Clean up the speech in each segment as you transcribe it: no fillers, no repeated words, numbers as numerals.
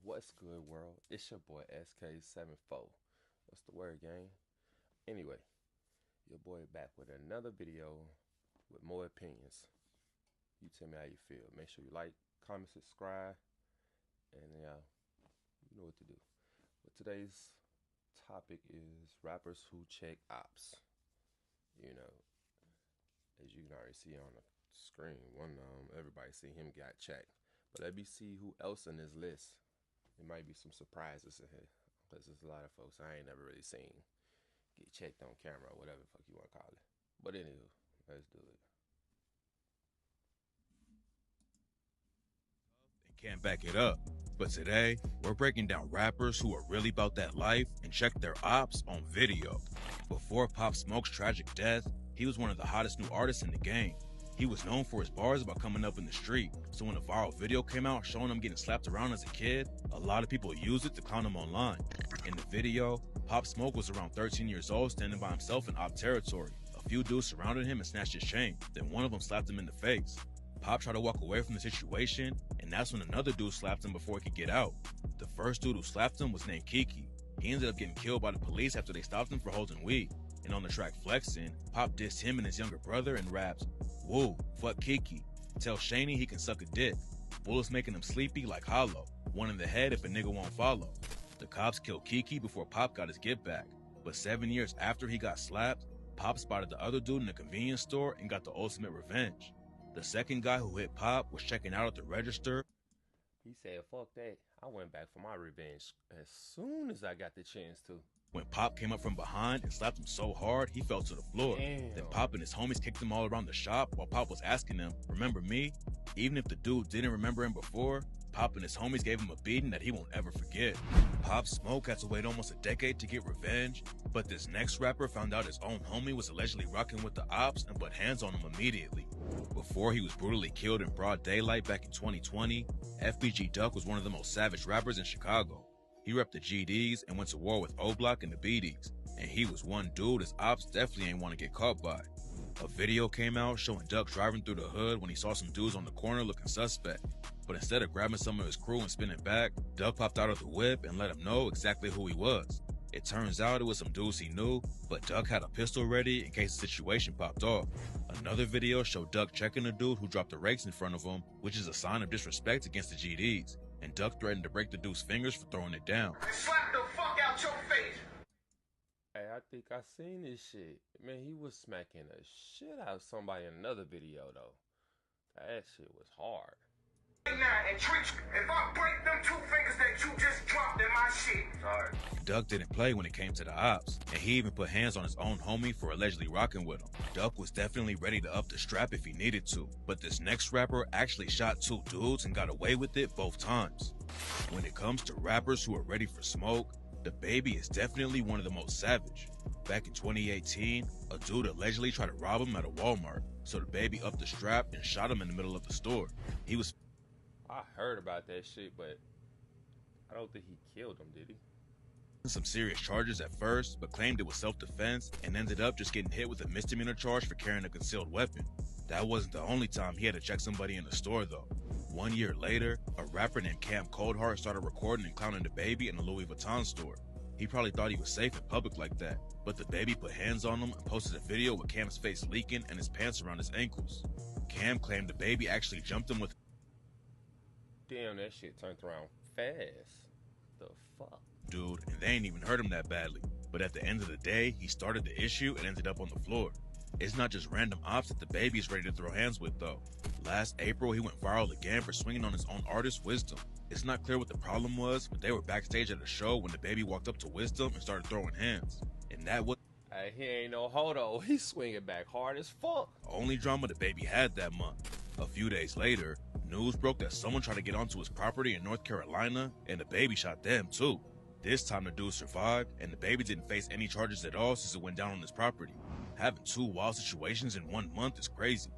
What's good, world? It's your boy SK74. What's the word, gang? Anyway, your boy back with another video with more opinions. You tell me how you feel. Make sure you like, comment, subscribe, and you know what to do. But today's topic is rappers who check ops. You know, as you can already see on the screen, everybody see him got checked. But let me see who else in this list. There might be some surprises in here, because there's a lot of folks I ain't never really seen get checked on camera or whatever the fuck you want to call it. But anywho, let's do it. Can't back it up. But today, we're breaking down rappers who are really about that life and check their ops on video. Before Pop Smoke's tragic death, he was one of the hottest new artists in the game. He was known for his bars about coming up in the street, so when a viral video came out showing him getting slapped around as a kid, a lot of people used it to clown him online. In the video, Pop Smoke was around 13 years old standing by himself in op territory. A few dudes surrounded him and snatched his chain, then one of them slapped him in the face. Pop tried to walk away from the situation, and that's when another dude slapped him before he could get out. The first dude who slapped him was named Kiki. He ended up getting killed by the police after they stopped him for holding weed. And on the track Flexin', Pop dissed him and his younger brother and raps, "Woo, fuck Kiki. Tell Shaney he can suck a dick. Bullets making him sleepy like hollow. One in the head if a nigga won't follow." The cops killed Kiki before Pop got his get back. But 7 years after he got slapped, Pop spotted the other dude in a convenience store and got the ultimate revenge. The second guy who hit Pop was checking out at the register. He said, fuck that. I went back for my revenge as soon as I got the chance to. When Pop came up from behind and slapped him so hard, he fell to the floor. Damn. Then Pop and his homies kicked him all around the shop while Pop was asking them, "Remember me?" Even if the dude didn't remember him before, Pop and his homies gave him a beating that he won't ever forget. Pop Smoke had to wait almost a decade to get revenge, but this next rapper found out his own homie was allegedly rocking with the ops and put hands on him immediately. Before he was brutally killed in broad daylight back in 2020, FBG Duck was one of the most savage rappers in Chicago. He repped the GDs and went to war with O-Block and the BDs, and he was one dude his ops definitely ain't want to get caught by. A video came out showing Duck driving through the hood when he saw some dudes on the corner looking suspect. But instead of grabbing some of his crew and spinning back, Duck popped out of the whip and let him know exactly who he was. It turns out it was some dudes he knew, but Duck had a pistol ready in case the situation popped off. Another video showed Duck checking a dude who dropped the rakes in front of him, which is a sign of disrespect against the GDs, and Duck threatened to break the dude's fingers for throwing it down. Slap the fuck out your face! Hey, I think I seen this shit. Man, he was smacking the shit out of somebody in another video, though. That shit was hard. And treat you. If I break them 2 fingers that you just dropped in my shit. Sorry. Duck didn't play when it came to the ops, and he even put hands on his own homie for allegedly rocking with him. Duck was definitely ready to up the strap if he needed to, but this next rapper actually shot 2 dudes and got away with it both times. When it comes to rappers who are ready for smoke, the Baby is definitely one of the most savage. Back in 2018, a dude allegedly tried to rob him at a Walmart, so the Baby upped the strap and shot him in the middle of the store. I heard about that shit, but I don't think he killed him, did he? Some serious charges at first, but claimed it was self-defense and ended up just getting hit with a misdemeanor charge for carrying a concealed weapon. That wasn't the only time he had to check somebody in the store though. 1 year later, a rapper named Cam Coldheart started recording and clowning the Baby in a Louis Vuitton store. He probably thought he was safe in public like that, but the Baby put hands on him and posted a video with Cam's face leaking and his pants around his ankles. Cam claimed the Baby actually jumped him with. Damn, that shit turned around fast. The fuck? Dude, and they ain't even hurt him that badly. But at the end of the day, he started the issue and ended up on the floor. It's not just random ops that the Baby is ready to throw hands with though. Last April, he went viral again for swinging on his own artist Wisdom. It's not clear what the problem was, but they were backstage at a show when the Baby walked up to Wisdom and started throwing hands. And that was Hey, he ain't no hodo. He's swinging back hard as fuck. the only drama the Baby had that month. A few days later, news broke that someone tried to get onto his property in North Carolina, and the Baby shot them too. This time the dude survived, and the Baby didn't face any charges at all since it went down on his property. Having 2 wild situations in 1 month is crazy.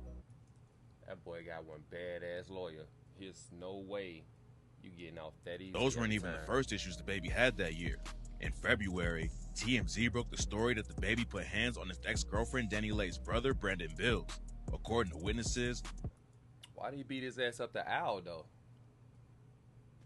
That boy got one badass lawyer. There's no way you getting off that easy. Those weren't even time. the first issues the Baby had that year. In February, TMZ broke the story that the Baby put hands on his ex-girlfriend Danny Lay's brother, Brandon Bills. According to witnesses, Why did he beat his ass up the owl, though?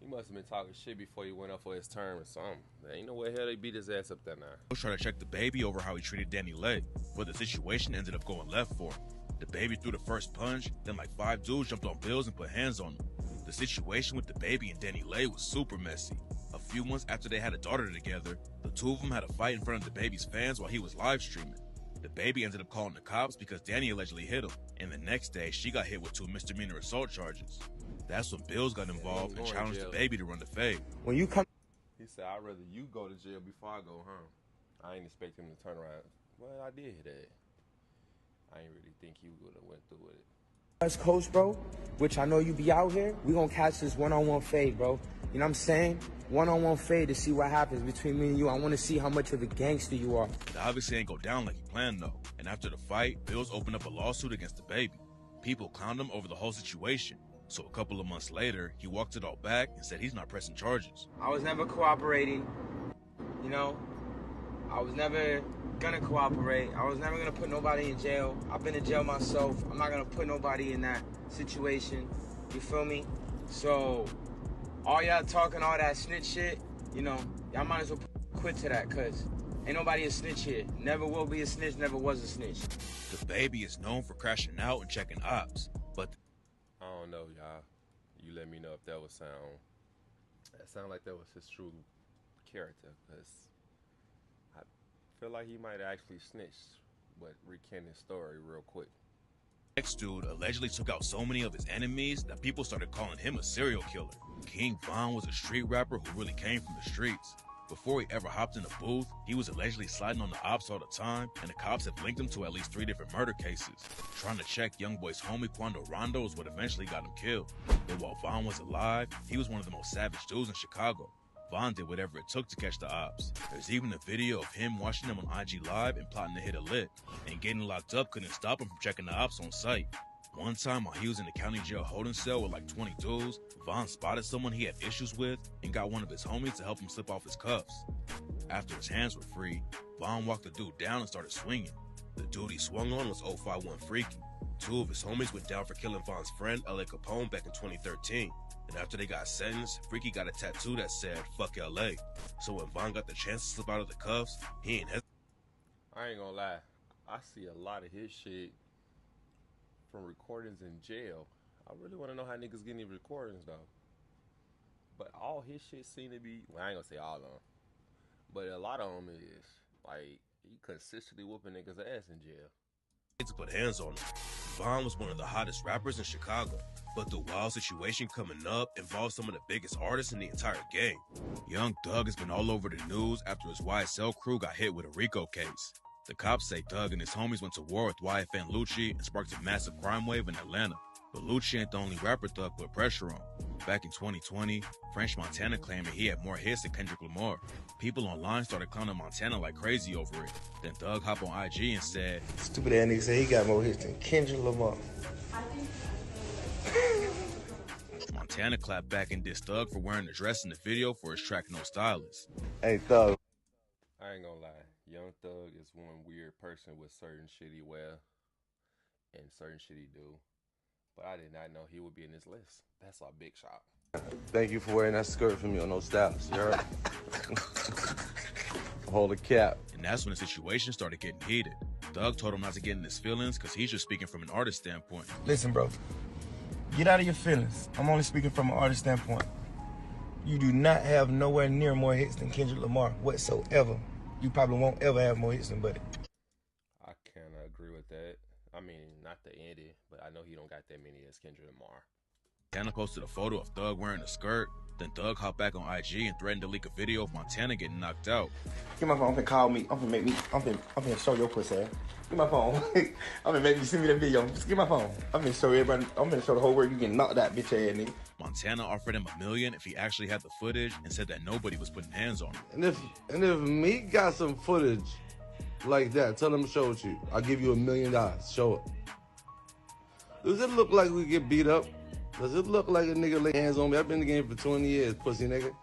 He must have been talking shit before he went up for his term or something. There ain't no way hell they beat his ass up there now. Was trying to check the baby over how he treated Danny Lay, but the situation ended up going left for him. The baby threw the first punch, then like 5 dudes jumped on Bills and put hands on him. The situation with the baby and Danny Lay was super messy. A few months after they had a daughter together, the two of them had a fight in front of the baby's fans while he was live streaming. The baby ended up calling the cops because Danny allegedly hit him, and the next day she got hit with 2 misdemeanor assault charges. That's when Bills got involved and challenged the baby to run the fade. When you come, he said, "I'd rather you go to jail before I go home." I ain't expect him to turn around. Well, I did hit that. I ain't really think he would have went through with it. West Coast, bro, which I know you be out here, we gonna catch this one-on-one fade, bro. You know what I'm saying? One-on-one fade to see what happens between me and you. I want to see how much of a gangster you are. It obviously ain't go down like he planned though. And after the fight, Bills opened up a lawsuit against the baby. People clowned him over the whole situation. So a couple of months later, he walked it all back and said he's not pressing charges. I was never cooperating, you know? I was never gonna cooperate. I was never gonna put nobody in jail. I've been in jail myself. I'm not gonna put nobody in that situation. You feel me? So, all y'all talking all that snitch shit, you know, y'all might as well quit to that, cause ain't nobody a snitch here. Never will be a snitch, never was a snitch. The baby is known for crashing out and checking ops, but I don't know, y'all. You let me know if that would sound. That sound like that was his true character, cause I feel like he might actually snitch, but recant his story real quick. next dude allegedly took out so many of his enemies that people started calling him a serial killer. King Von was a street rapper who really came from the streets. Before he ever hopped in a booth, he was allegedly sliding on the ops all the time, and the cops have linked him to at least 3 different murder cases. Trying to check Youngboy's homie Quando Rondo is what eventually got him killed. But while Von was alive, he was one of the most savage dudes in Chicago. Von did whatever it took to catch the ops. There's even a video of him watching them on IG Live and plotting to hit a lick, and getting locked up couldn't stop him from checking the ops on site. One time while he was in the county jail holding cell with like 20 dudes, Von spotted someone he had issues with and got one of his homies to help him slip off his cuffs. After his hands were free, Von walked the dude down and started swinging. The dude he swung on was 051 Freaky. 2 of his homies went down for killing Von's friend, L.A. Capone, back in 2013. And after they got sentenced, Freaky got a tattoo that said, "Fuck L.A." So when Von got the chance to slip out of the cuffs, he ain't hesitate. I ain't gonna lie. I see a lot of his shit from recordings in jail. I really want to know how niggas get any recordings though. But all his shit seem to be, well, I ain't gonna say all of them, but a lot of them is like he consistently whooping niggas ass in jail. To put hands on him. Von was one of the hottest rappers in Chicago, but the wild situation coming up involves some of the biggest artists in the entire game. Young Thug has been all over the news after his YSL crew got hit with a RICO case. The cops say Thug and his homies went to war with YFN Lucci and sparked a massive crime wave in Atlanta. But Lucci ain't the only rapper Thug put pressure on. Back in 2020, French Montana claimed that he had more hits than Kendrick Lamar. People online started clowning Montana like crazy over it. Then Thug hopped on IG and said, "Stupid ass nigga said he got more hits than Kendrick Lamar." Montana clapped back and dissed Thug for wearing a dress in the video for his track No Stylist. Hey, Thug. I ain't gonna lie. Young Thug is one weird person with certain shit he wear and certain shit he do. But I did not know he would be in this list. That's our big shot. Thank you for wearing that skirt for me on No Stylist. You heard? Hold a cap. And that's when the situation started getting heated. Thug told him not to get in his feelings because he's just speaking from an artist standpoint. Listen, bro. Get out of your feelings. I'm only speaking from an artist standpoint. You do not have nowhere near more hits than Kendrick Lamar whatsoever. You probably won't ever have more hits than Buddy. I kind of agree with that. I mean, not the Andy, but I know he don't got that many as Kendrick Lamar. Montana posted a photo of Thug wearing a skirt. Then Thug hopped back on IG and threatened to leak a video of Montana getting knocked out. Get my phone. I'm finna call me. I'm finna show your pussy ass. Get my phone. I'm finna make you send me that video. Just get my phone. I'm finna show everybody. I'm finna show the whole world you getting knocked out, bitch ass nigga. Montana offered him $1 million if he actually had the footage and said that nobody was putting hands on him. And if Meek got some footage like that, tell him to show it to you. I'll give you $1 million. Show it. Does it look like we get beat up? Does it look like a nigga lay hands on me? I've been in the game for 20 years, pussy nigga.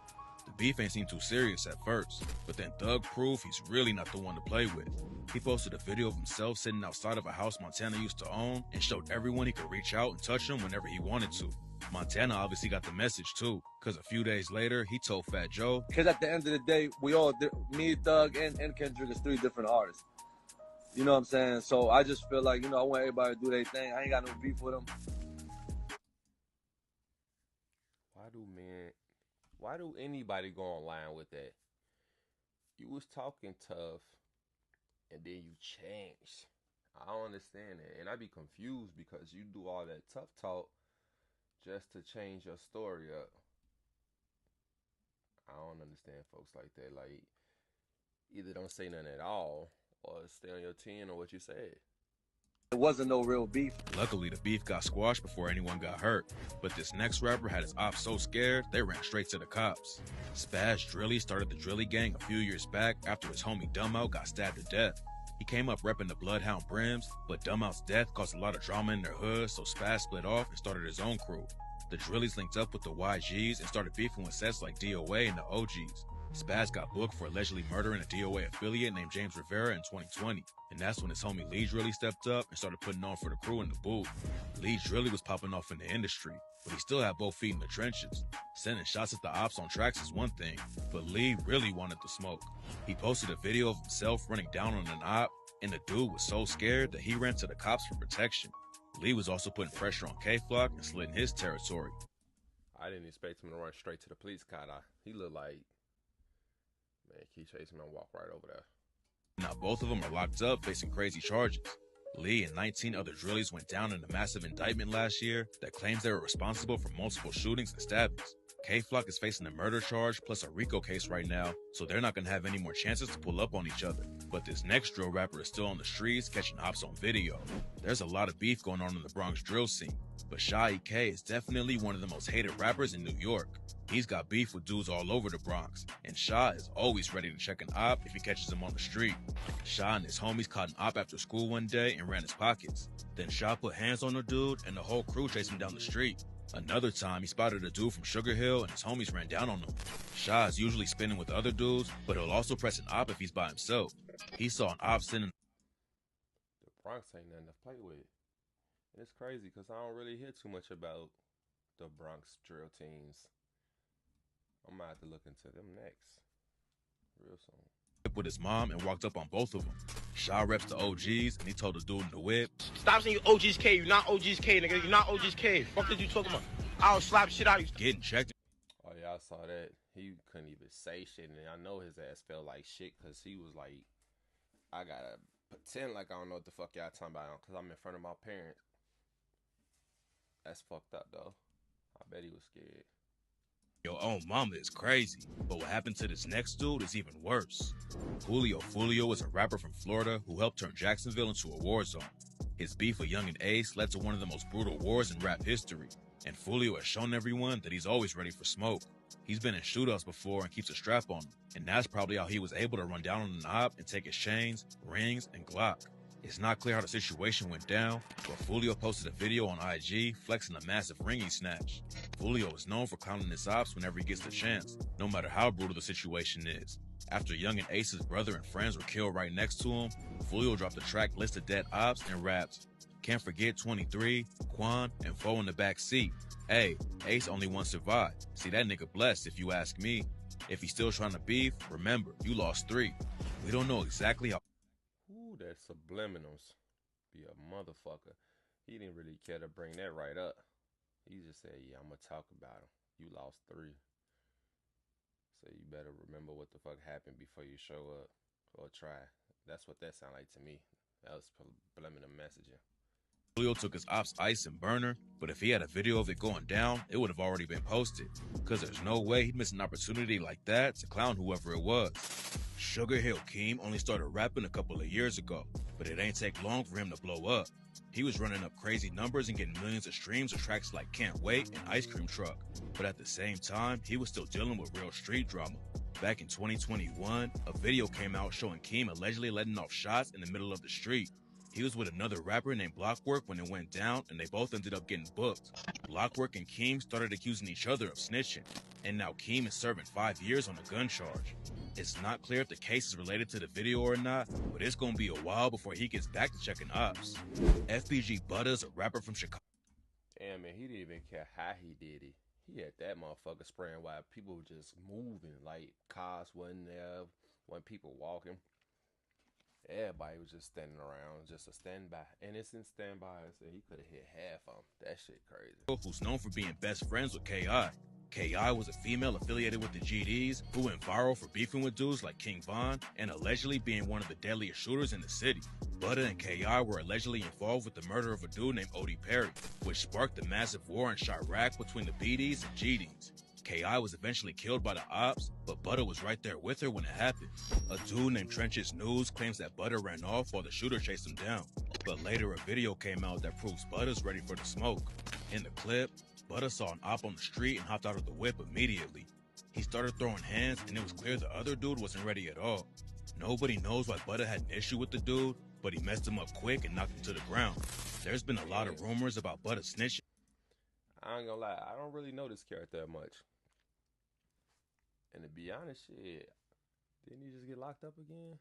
The beef ain't seemed too serious at first, but then Thug proved he's really not the one to play with. He posted a video of himself sitting outside of a house Montana used to own and showed everyone he could reach out and touch him whenever he wanted to. Montana obviously got the message too, because a few days later, he told Fat Joe, Because at the end of the day, we all, me, Thug, and Kendrick is 3 different artists. You know what I'm saying? So I just feel like, you know, I want everybody to do their thing. I ain't got no beef with them. Why do anybody go online with that? You was talking tough, and then you changed. I don't understand it, and I be confused because you do all that tough talk just to change your story up. I don't understand folks like that. Like, either don't say nothing at all, or stay on your 10 or what you said. It wasn't no real beef. Luckily, the beef got squashed before anyone got hurt. But this next rapper had his ops so scared, they ran straight to the cops. Spaz Drilly started the Drilly gang a few years back after his homie Dumbout got stabbed to death. He came up repping the Bloodhound Brims, but Dumbout's death caused a lot of drama in their hood, so Spaz split off and started his own crew. The Drillies linked up with the YGs and started beefing with sets like DOA and the OGs. Spaz got booked for allegedly murdering a DOA affiliate named James Rivera in 2020, and that's when his homie Lee Drilly stepped up and started putting on for the crew in the booth. Lee Drilly was popping off in the industry, but he still had both feet in the trenches. Sending shots at the ops on tracks is one thing, but Lee really wanted the smoke. He posted a video of himself running down on an op, and the dude was so scared that he ran to the cops for protection. Lee was also putting pressure on K-Flock and slitting his territory. I didn't expect him to run straight to the police car. He looked like, man, keep chasing him and walk right over there. Now both of them are locked up facing crazy charges. Lee and 19 other Drillies went down in a massive indictment last year that claims they were responsible for multiple shootings and stabbings. K-Flock is facing a murder charge plus a RICO case right now, so they're not going to have any more chances to pull up on each other. But this next drill rapper is still on the streets catching ops on video. There's a lot of beef going on in the Bronx drill scene, but Sha E.K. is definitely one of the most hated rappers in New York. He's got beef with dudes all over the Bronx, and Sha is always ready to check an op if he catches him on the street. Sha and his homies caught an op after school one day and ran his pockets. Then Sha put hands on the dude and the whole crew chased him down the street. Another time, he spotted a dude from Sugar Hill and his homies ran down on him. Sha is usually spinning with other dudes, but he'll also press an op if he's by himself. He saw an op sending. The Bronx ain't nothing to play with. It's crazy because I don't really hear too much about the Bronx drill teams. I'm gonna have to look into them next, real soon. With his mom and walked up on both of them. Sha reps the OGs and he told the dude in the whip, Stop saying you OG's K. You're not OG's K, nigga. You're not OG's K. Fuck is you talking about? I'll slap shit out of you. getting checked. Oh yeah, I saw that. He couldn't even say shit, and I know his ass felt like shit because he was like, I gotta pretend like I don't know what the fuck y'all talking about because I'm in front of my parents. That's fucked up though. I bet he was scared. Your own mama is crazy. But what happened to this next dude is even worse. Julio Fulio is a rapper from Florida who helped turn Jacksonville into a war zone. His beef with Young and Ace led to one of the most brutal wars in rap history. And Fulio has shown everyone that he's always ready for smoke. He's been in shootouts before and keeps a strap on him. And that's probably how he was able to run down on an op and take his chains, rings, and Glock. It's not clear how the situation went down, but Fulio posted a video on IG flexing a massive ring he snatched. Fulio is known for clowning his ops whenever he gets the chance, no matter how brutal the situation is. After Young and Ace's brother and friends were killed right next to him, Fulio dropped a track list of dead ops and raps. Can't forget 23, Quan, and Foe in the back seat. Hey, Ace only one survived. See, that nigga blessed if you ask me. If he's still trying to beef, remember, you lost 3. We don't know exactly how. Ooh, that subliminals be a motherfucker. He didn't really care to bring that right up. He just said, yeah, I'm gonna talk about him. You lost 3. So you better remember what the fuck happened before you show up or try. That's what that sounded like to me. That was subliminal messaging. Julio took his ops ice and burner, but if he had a video of it going down, it would have already been posted. Cause there's no way he'd miss an opportunity like that to clown whoever it was. Sugar Hill Keem only started rapping a couple of years ago, but it ain't take long for him to blow up. He was running up crazy numbers and getting millions of streams of tracks like Can't Wait and Ice Cream Truck. But at the same time, he was still dealing with real street drama. Back in 2021, a video came out showing Keem allegedly letting off shots in the middle of the street. He was with another rapper named Blockwork when it went down, and they both ended up getting booked. Blockwork and Keem started accusing each other of snitching, and now Keem is serving 5 years on a gun charge. It's not clear if the case is related to the video or not, but it's gonna be a while before he gets back to checking ops. FBG Butta is a rapper from Chicago. Damn, damn it, he didn't even care how he did it. He had that motherfucker spraying while people were just moving, like cars wasn't there, when people walking. Everybody was just standing around, just a standby, innocent standby. So he could have hit half of them. That shit crazy. Who's known for being best friends with K.I. K.I. was a female affiliated with the GDs who went viral for beefing with dudes like King Von and allegedly being one of the deadliest shooters in the city. Butta and K.I. were allegedly involved with the murder of a dude named Odie Perry, which sparked a massive war in Chirac between the BDs and GDs. K.I. was eventually killed by the ops, but Butta was right there with her when it happened. A dude named Trenches News claims that Butta ran off while the shooter chased him down, but later a video came out that proves Butta's ready for the smoke. In the clip, Butta saw an op on the street and hopped out of the whip immediately. He started throwing hands and it was clear the other dude wasn't ready at all. Nobody knows why Butta had an issue with the dude, but he messed him up quick and knocked him to the ground. There's been a lot of rumors about Butta snitching. I ain't gonna lie, I don't really know this character that much. And to be honest, shit, didn't he just get locked up again?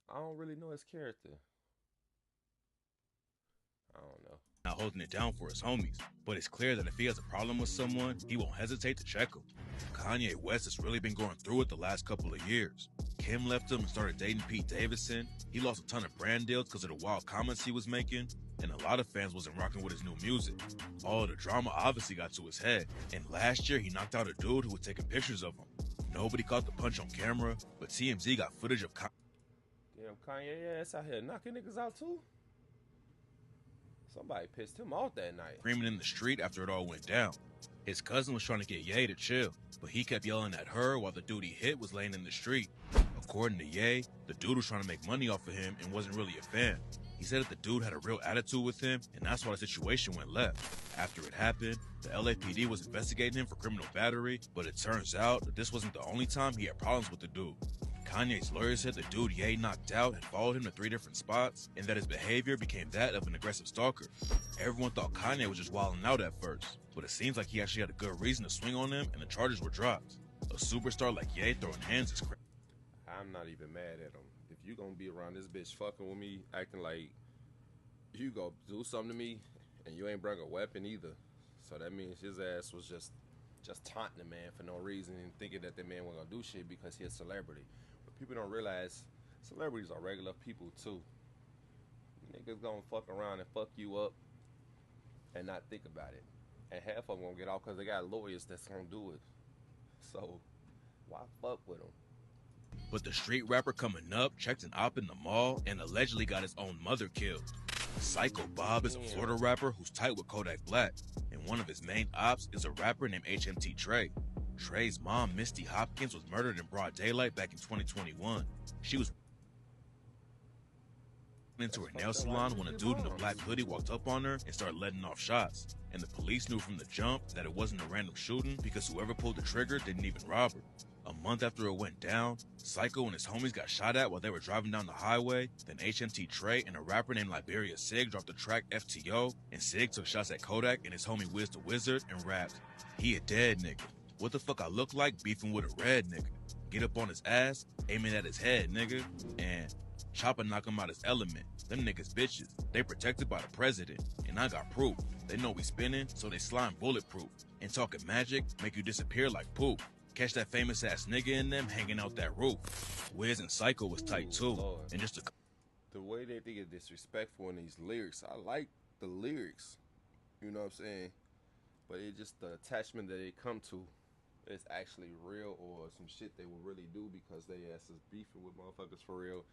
I don't really know his character. I don't know. Not holding it down for his homies, but it's clear that if he has a problem with someone, he won't hesitate to check him. Kanye West has really been going through it the last couple of years. Kim left him and started dating Pete Davidson. He lost a ton of brand deals because of the wild comments he was making, and a lot of fans wasn't rocking with his new music. All of the drama obviously got to his head, and last year he knocked out a dude who was taking pictures of him. Nobody caught the punch on camera, but TMZ got footage of Damn, Kanye ass out here knocking niggas out too? Somebody pissed him off that night. Screaming in the street after it all went down. His cousin was trying to get Ye to chill, but he kept yelling at her while the dude he hit was laying in the street. According to Ye, the dude was trying to make money off of him and wasn't really a fan. He said that the dude had a real attitude with him, and that's why the situation went left. After it happened, the LAPD was investigating him for criminal battery, but it turns out that this wasn't the only time he had problems with the dude. Kanye's lawyer said the dude Ye knocked out had followed him to 3 different spots, and that his behavior became that of an aggressive stalker. Everyone thought Kanye was just wilding out at first, but it seems like he actually had a good reason to swing on him, and the charges were dropped. A superstar like Ye throwing hands is crazy. I'm not even mad at him. If you gonna be around this bitch fucking with me, acting like you go do something to me, and you ain't bring a weapon either. So that means his ass was just taunting the man for no reason and thinking that the man wasn't gonna do shit because he's a celebrity. But people don't realize celebrities are regular people too. Niggas gonna fuck around and fuck you up and not think about it. And half of them gonna get off because they got lawyers that's gonna do it. So why fuck with them? But the street rapper coming up checked an op in the mall and allegedly got his own mother killed. Psycho Bob is a Florida rapper who's tight with Kodak Black, and one of his main ops is a rapper named HMT Trey. Trey's mom, Misty Hopkins, was murdered in broad daylight back in 2021. She was into her nail salon when a dude in a black hoodie walked up on her and started letting off shots. And the police knew from the jump that it wasn't a random shooting because whoever pulled the trigger didn't even rob her. A month after it went down, Psycho and his homies got shot at while they were driving down the highway. Then HMT Trey and a rapper named Liberia Sig dropped the track FTO, and Sig took shots at Kodak and his homie Wiz the Wizard and rapped, "He a dead nigga. What the fuck I look like beefing with a red nigga? Get up on his ass, aiming at his head, nigga." And Chopper knock him out his element. Them niggas bitches. They protected by the president. And I got proof. They know we spinning, so they slime bulletproof. And talking magic, make you disappear like poop. Catch that famous ass nigga in them hanging out that roof. Wiz and Psycho was tight too. Lord. And just The way they think is disrespectful in these lyrics, I like the lyrics. You know what I'm saying? But it's just the attachment that they come to is actually real, or some shit they will really do because they ass is beefing with motherfuckers for real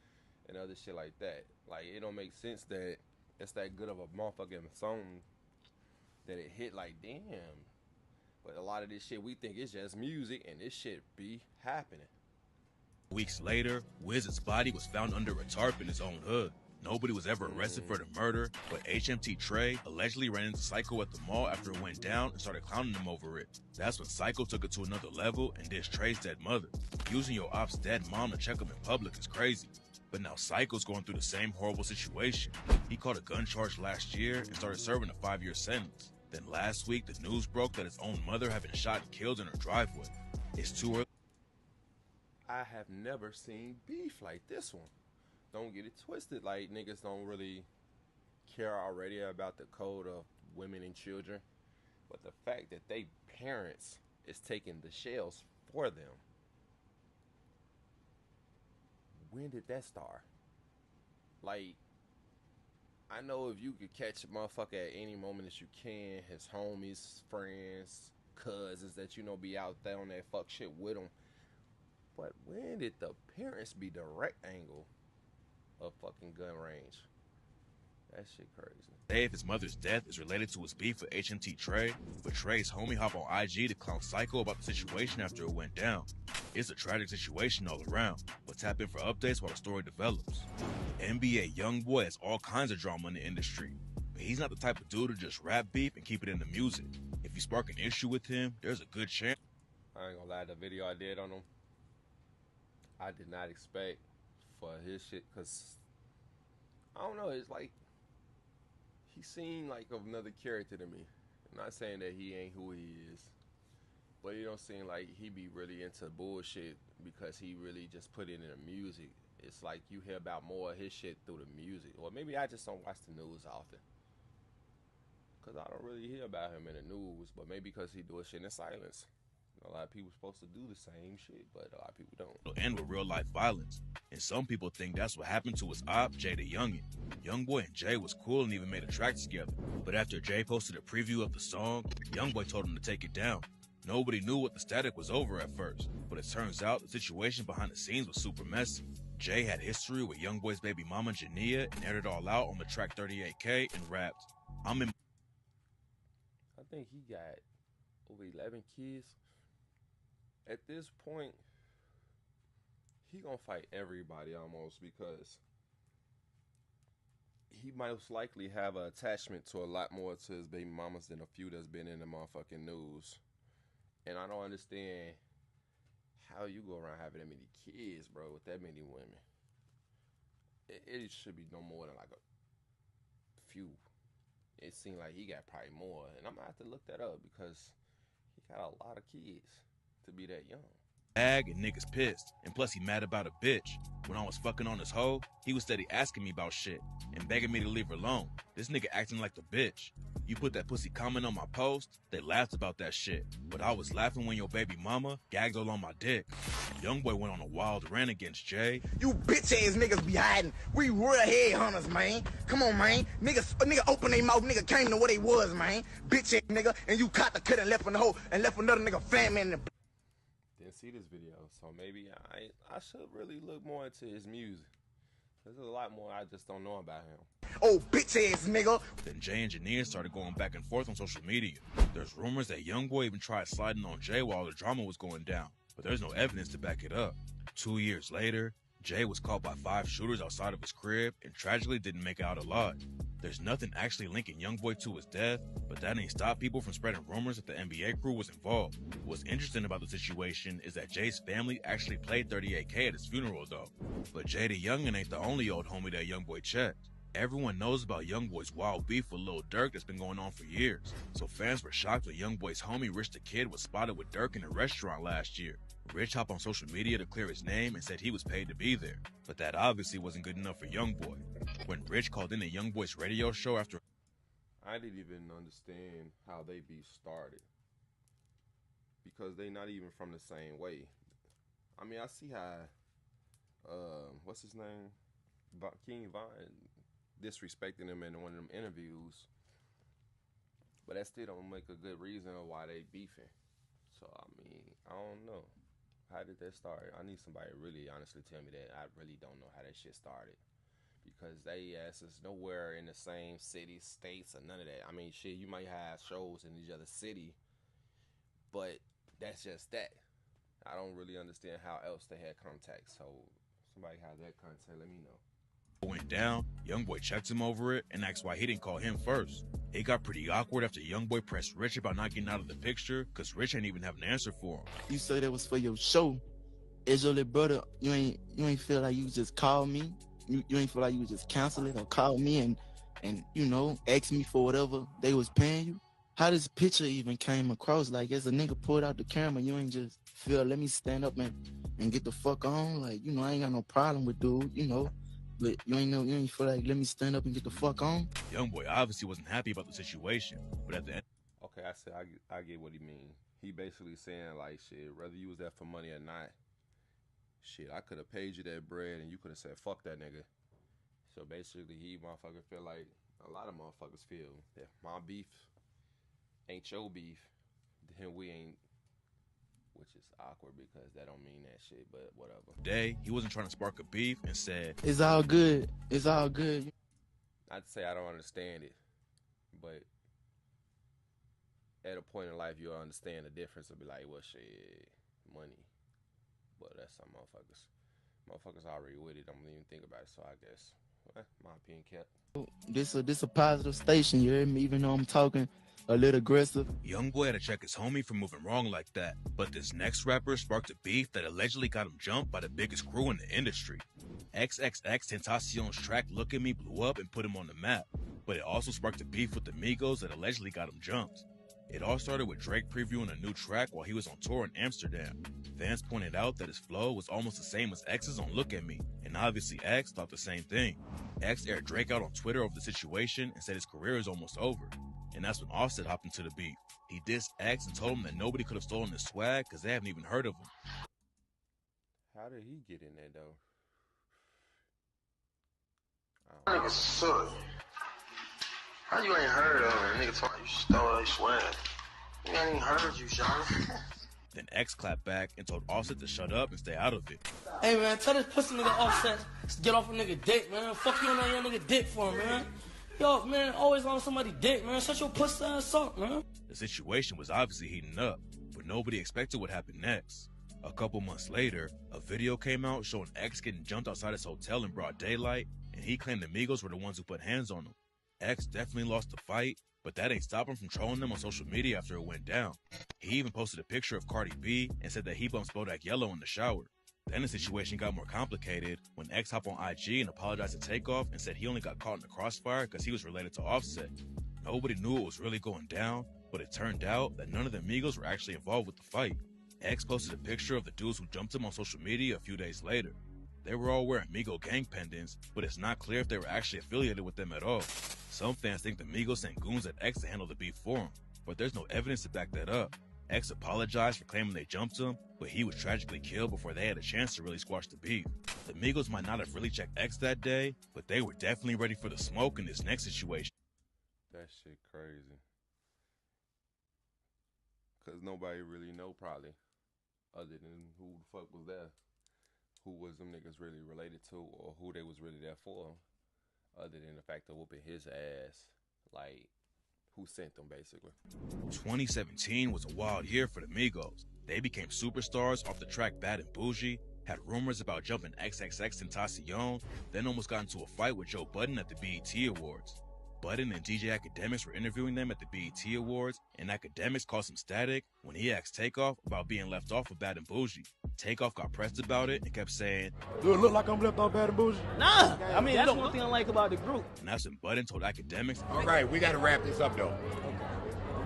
and other shit like that. Like, it don't make sense that it's that good of a motherfucking song that it hit like, damn. But a lot of this shit we think is just music, and this shit be happening. Weeks later, Wiz's body was found under a tarp in his own hood. Nobody was ever arrested for the murder, but HMT Trey allegedly ran into Psycho at the mall after it went down and started clowning him over it. That's when Psycho took it to another level and dissed Trey's dead mother. Using your op's dead mom to check him in public is crazy. But now Psycho's going through the same horrible situation. He caught a gun charge last year and started serving a 5-year sentence. Then last week, the news broke that his own mother had been shot and killed in her driveway. It's too early. I have never seen beef like this one. Don't get it twisted. Like, niggas don't really care already about the code of women and children, but the fact that they parents is taking the shells for them. When did that start? Like, I know if you could catch a motherfucker at any moment that you can, his homies, friends, cousins that you know be out there on that fuck shit with them. But when did the parents be direct angle of fucking gun range? That shit crazy. Say if his mother's death is related to his beef with HMT Trey, but Trey's homie hop on IG to clown Psycho about the situation after it went down. It's a tragic situation all around, but tap in for updates while the story develops. NBA YoungBoy has all kinds of drama in the industry, but he's not the type of dude to just rap beef and keep it in the music. If you spark an issue with him, there's a good chance. I ain't gonna lie, the video I did on him, I did not expect for his shit, cause I don't know, it's like he seemed like another character to me. I'm not saying that he ain't who he is, but it don't seem like he be really into bullshit because he really just put it in the music. It's like you hear about more of his shit through the music, or maybe I just don't watch the news often, cause I don't really hear about him in the news. But maybe because he doing shit in silence. A lot of people supposed to do the same shit, but a lot of people don't. It'll end with real life violence, and some people think that's what happened to his op, Jay the Youngin. YoungBoy and Jay was cool and even made a track together, but after Jay posted a preview of the song, YoungBoy told him to take it down. Nobody knew what the static was over at first, but it turns out the situation behind the scenes was super messy. Jay had history with YoungBoy's baby mama Jania and aired it all out on the track 38K and rapped, I think he got over 11 kids. At this point, he gonna fight everybody almost, because he most likely have an attachment to a lot more to his baby mamas than a few that's been in the motherfucking news. And I don't understand how you go around having that many kids, bro, with that many women. It should be no more than like a few. It seemed like he got probably more, and I'm gonna have to look that up because he got a lot of kids to be that young. Bag and niggas pissed, and plus he mad about a bitch. When I was fucking on his hoe, he was steady asking me about shit and begging me to leave her alone. This nigga acting like the bitch. You put that pussy comment on my post, they laughed about that shit, but I was laughing when your baby mama gagged all on my dick. YoungBoy went on a wild rant against Jay. You bitch ass niggas be hiding. We real headhunters, man. Come on, man. Niggas, nigga open their mouth, nigga came to what they was, man. Bitch ass nigga, and you caught the cut and left in the hole and left another nigga family in the. Didn't see this video, so maybe I should really look more into his music. There's a lot more I just don't know about him. Oh, bitch ass nigga. Then Jay and Jania started going back and forth on social media. There's rumors that YoungBoy even tried sliding on Jay while the drama was going down, but there's no evidence to back it up. 2 years later, Jay was caught by 5 shooters outside of his crib and tragically didn't make it out alive. There's nothing actually linking YoungBoy to his death, but that ain't stopped people from spreading rumors that the NBA crew was involved. What's interesting about the situation is that Jay's family actually played 38K at his funeral though. But Jay the Youngin ain't the only old homie that YoungBoy checked. Everyone knows about YoungBoy's wild beef with Lil Durk that's been going on for years. So fans were shocked when YoungBoy's homie Rich the Kid was spotted with Durk in a restaurant last year. Rich hopped on social media to clear his name and said he was paid to be there. But that obviously wasn't good enough for YoungBoy. When Rich called in a YoungBoy's radio show after... I didn't even understand how they beef started, because they not even from the same way. I mean, I see how, what's his name? King Von disrespecting him in one of them interviews, but that still don't make a good reason of why they beefing. So I mean, I don't know. How did that start? I need somebody to really honestly tell me that. I really don't know how that shit started, because they ass is nowhere in the same city, states, or none of that. I mean, shit, you might have shows in each other city, but that's just that. I don't really understand how else they had contact. So somebody has that contact, let me know. Went down, YoungBoy checked him over it and asked why he didn't call him first. It got pretty awkward after YoungBoy pressed Rich about not getting out of the picture, cause Rich ain't even have an answer for him. You say that was for your show. As your little brother, you ain't feel like you just call me. You ain't feel like you just cancel it or call me and you know, ask me for whatever they was paying you. How this picture even came across? Like, as a nigga pulled out the camera, you ain't just feel, let me stand up and get the fuck on. Like, you know, I ain't got no problem with dude, you know. but you ain't feel like let me stand up and get the fuck on. Youngboy obviously wasn't happy about the situation, but at the end, Okay, I said I get what he mean. He basically saying like, shit, whether you was there for money or not, shit, I could have paid you that bread and you could have said fuck that nigga. So basically, he motherfucker feel like a lot of motherfuckers feel that my beef ain't your beef, then we ain't. Which is awkward because that don't mean that shit, but whatever. day, he wasn't trying to spark a beef and said, It's all good. It's all good. I'd say I don't understand it, but at a point in life, you'll understand the difference and be like, well, shit, money. But that's some motherfuckers. Motherfuckers already with it. Don't even think about it, so I guess, my opinion kept. This a positive station, you hear me? Even though I'm talking a little aggressive. Youngboy had to check his homie for moving wrong like that. But this next rapper sparked a beef that allegedly got him jumped by the biggest crew in the industry. XXXTentacion's track Look At Me blew up and put him on the map. But it also sparked a beef with the Migos that allegedly got him jumped. It all started with Drake previewing a new track while he was on tour in Amsterdam. Fans pointed out that his flow was almost the same as X's on Look At Me, and obviously X thought the same thing. X aired Drake out on Twitter over the situation and said his career is almost over. And that's when Offset hopped into the beat. He dissed X and told him that nobody could have stolen his swag because they haven't even heard of him. How did he get in there, though? Nigga suck. How you ain't heard of him? Nigga talking you stole his swag. We ain't even heard you, Sean. Then X clapped back and told Offset to shut up and stay out of it. Hey man, tell this pussy nigga Offset to get off a nigga dick, man. Fuck you on that young nigga dick for him, man. Yo, man, always on somebody's dick, man. Shut your pussy ass up, man. The situation was obviously heating up, but nobody expected what happened next. A couple months later, a video came out showing X getting jumped outside his hotel in broad daylight, and he claimed the Migos were the ones who put hands on him. X definitely lost the fight, but that ain't stopped him from trolling them on social media after it went down. He even posted a picture of Cardi B and said that he bumped Bodak Yellow in the shower. Then the situation got more complicated when X hopped on IG and apologized to Takeoff and said he only got caught in the crossfire because he was related to Offset. Nobody knew what was really going down, but it turned out that none of the Migos were actually involved with the fight. X posted a picture of the dudes who jumped him on social media a few days later. They were all wearing Migo gang pendants, but it's not clear if they were actually affiliated with them at all. Some fans think the Migos sent goons at X to handle the beef for him, but there's no evidence to back that up. X apologized for claiming they jumped him, but he was tragically killed before they had a chance to really squash the beef. The Migos might not have really checked X that day, but they were definitely ready for the smoke in this next situation. That shit crazy. Cause nobody really know probably, other than who the fuck was there, who was them niggas really related to, or who they was really there for, other than the fact of whooping his ass, like who sent them basically. 2017 was a wild year for the Migos. They became superstars off the track Bad and Bougie, had rumors about jumping XXXTentacion, then almost got into a fight with Joe Budden at the BET Awards. Budden and DJ Academics were interviewing them at the BET Awards, and Academics caused some static when he asked Takeoff about being left off of Bad and Bougie. Takeoff got pressed about it and kept saying, Do it look like I'm left off Bad and Bougie? Nah, I mean, that's one thing I like about the group. and that's when Budden told Academics, All right, we got to wrap this up, though.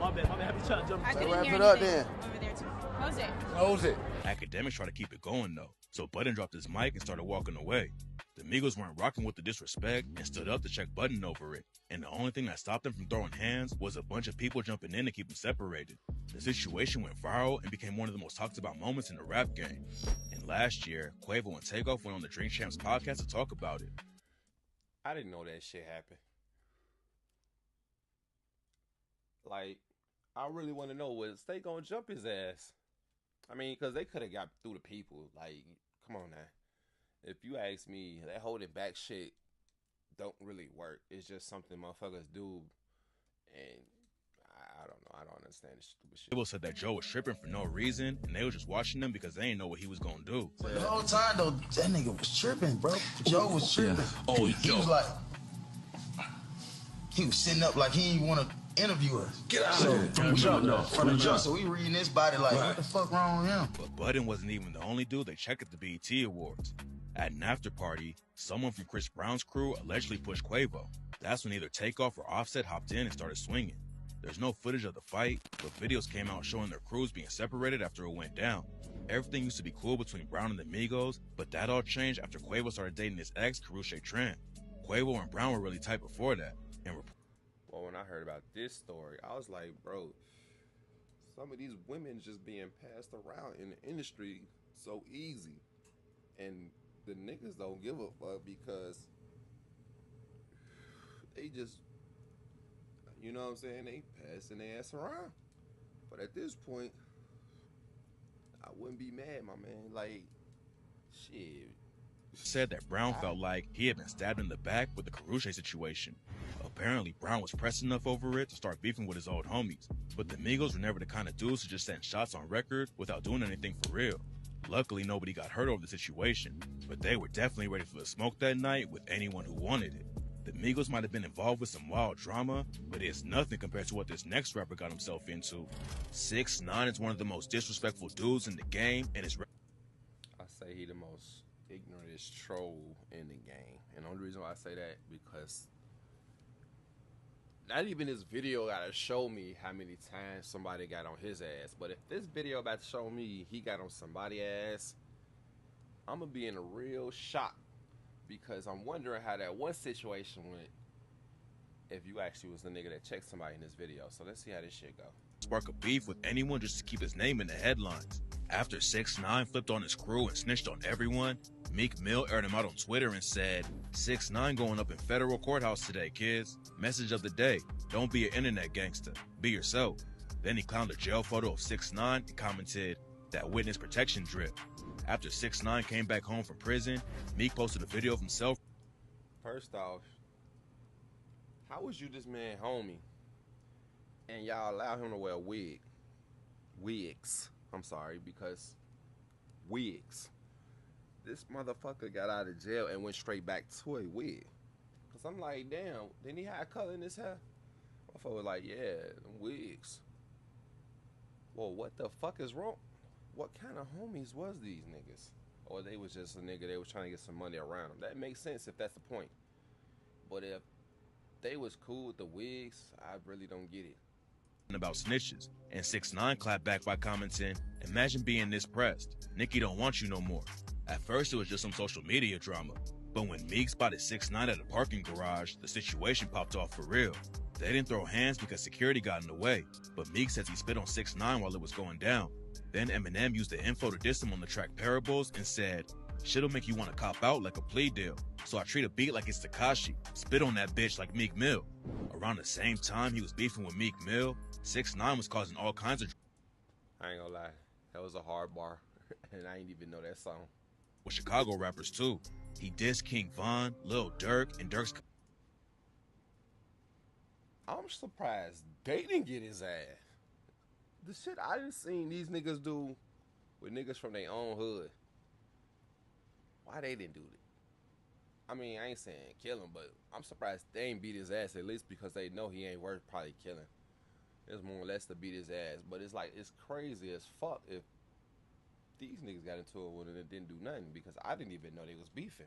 My bad, have you trying to jump? I couldn't wrap hear it up anything then. over there too. Close it. Close it. Academics tried to keep it going though, so Budden dropped his mic and started walking away. The Migos weren't rocking with the disrespect and stood up to check Budden over it, and the only thing that stopped them from throwing hands was a bunch of people jumping in to keep them separated. The situation went viral and became one of the most talked about moments in the rap game. And last year, Quavo and Takeoff went on the Drink Champs podcast to talk about it. I didn't know that shit happened. Like, I really want to know, was they gonna jump his ass? I mean, because they could have got through the people. Like, come on now. If you ask me, that holding back shit don't really work. It's just something motherfuckers do, and I don't know. I don't understand this stupid shit. People said that Joe was tripping for no reason, and they were just watching them because they didn't know what he was gonna do. The whole time though, that nigga was tripping, bro. Joe was tripping. Oh, he was like, he was sitting up like he didn't want to interview us. Get out So, of here. from the jump. So we reading this body like, what the fuck wrong with him? But Budden wasn't even the only dude they checked at the BET Awards. At an after party, someone from Chris Brown's crew allegedly pushed Quavo. That's when either Takeoff or Offset hopped in and started swinging. There's no footage of the fight, but videos came out showing their crews being separated after it went down. Everything used to be cool between Brown and the Migos, but that all changed after Quavo started dating his ex, Karrueche Tran. Quavo and Brown were really tight before that. And well, when I heard about this story, I was like, bro, some of these women just being passed around in the industry so easy. And the niggas don't give a fuck because they just, you know what I'm saying, they passing their ass around. But at this point, I wouldn't be mad, my man. Like, shit. Said that Brown felt like he had been stabbed in the back with the Karrueche situation. Apparently, Brown was pressed enough over it to start beefing with his old homies. But the Migos were never the kind of dudes to just send shots on record without doing anything for real. Luckily, nobody got hurt over the situation, but they were definitely ready for the smoke that night with anyone who wanted it. The Migos might have been involved with some wild drama, but it's nothing compared to what this next rapper got himself into. 6ix9ine is one of the most disrespectful dudes in the game, and is I say he the most ignorantest troll in the game. And the only reason why I say that, because not even this video gotta show me how many times somebody got on his ass. But if this video about to show me he got on somebody's ass, I'm gonna be in a real shock, because I'm wondering how that one situation went if you actually was the nigga that checked somebody in this video. So let's see how this shit go. Spark a beef with anyone just to keep his name in the headlines. After 6ix9ine flipped on his crew and snitched on everyone, Meek Mill aired him out on Twitter and said, 6ix9ine going up in federal courthouse today, kids. Message of the day, don't be an internet gangster, be yourself. Then he clowned a jail photo of 6ix9ine and commented, that witness protection drip. After 6ix9ine came back home from prison, Meek posted a video of himself. First off, how was you this man homie and y'all allow him to wear a wig? Wigs. I'm sorry, because wigs. This motherfucker got out of jail and went straight back to a wig. Cause I'm like, damn, didn't he have color in his hair? Motherfucker was like, yeah, wigs. Well, what the fuck is wrong? What kind of homies was these niggas? Or they was just a nigga, they was trying to get some money around them. That makes sense if that's the point. But if they was cool with the wigs, I really don't get it. About snitches, and 6ix9ine clapped back by commenting, imagine being this pressed. Nicki don't want you no more. At first it was just some social media drama, but when Meek spotted 6ix9ine at a parking garage, the situation popped off for real. They didn't throw hands because security got in the way, but Meek says he spit on 6ix9ine while it was going down. Then Eminem used the info to diss him on the track Parables and said, shit'll make you want to cop out like a plea deal. So I treat a beat like it's Tekashi, spit on that bitch like Meek Mill. Around the same time he was beefing with Meek Mill, 6ix9ine was causing all kinds of... I ain't gonna lie, that was a hard bar, and I ain't even know that song. With Chicago rappers too. He dissed King Von, Lil Durk, and Durk's... I'm surprised they didn't get his ass. The shit I done seen these niggas do with niggas from their own hood. Why they didn't do it? I mean, I ain't saying kill him, but I'm surprised they ain't beat his ass, at least because they know he ain't worth probably killing. It's more or less to beat his ass. But it's like, it's crazy as fuck if these niggas got into it with it and didn't do nothing, because I didn't even know they was beefing.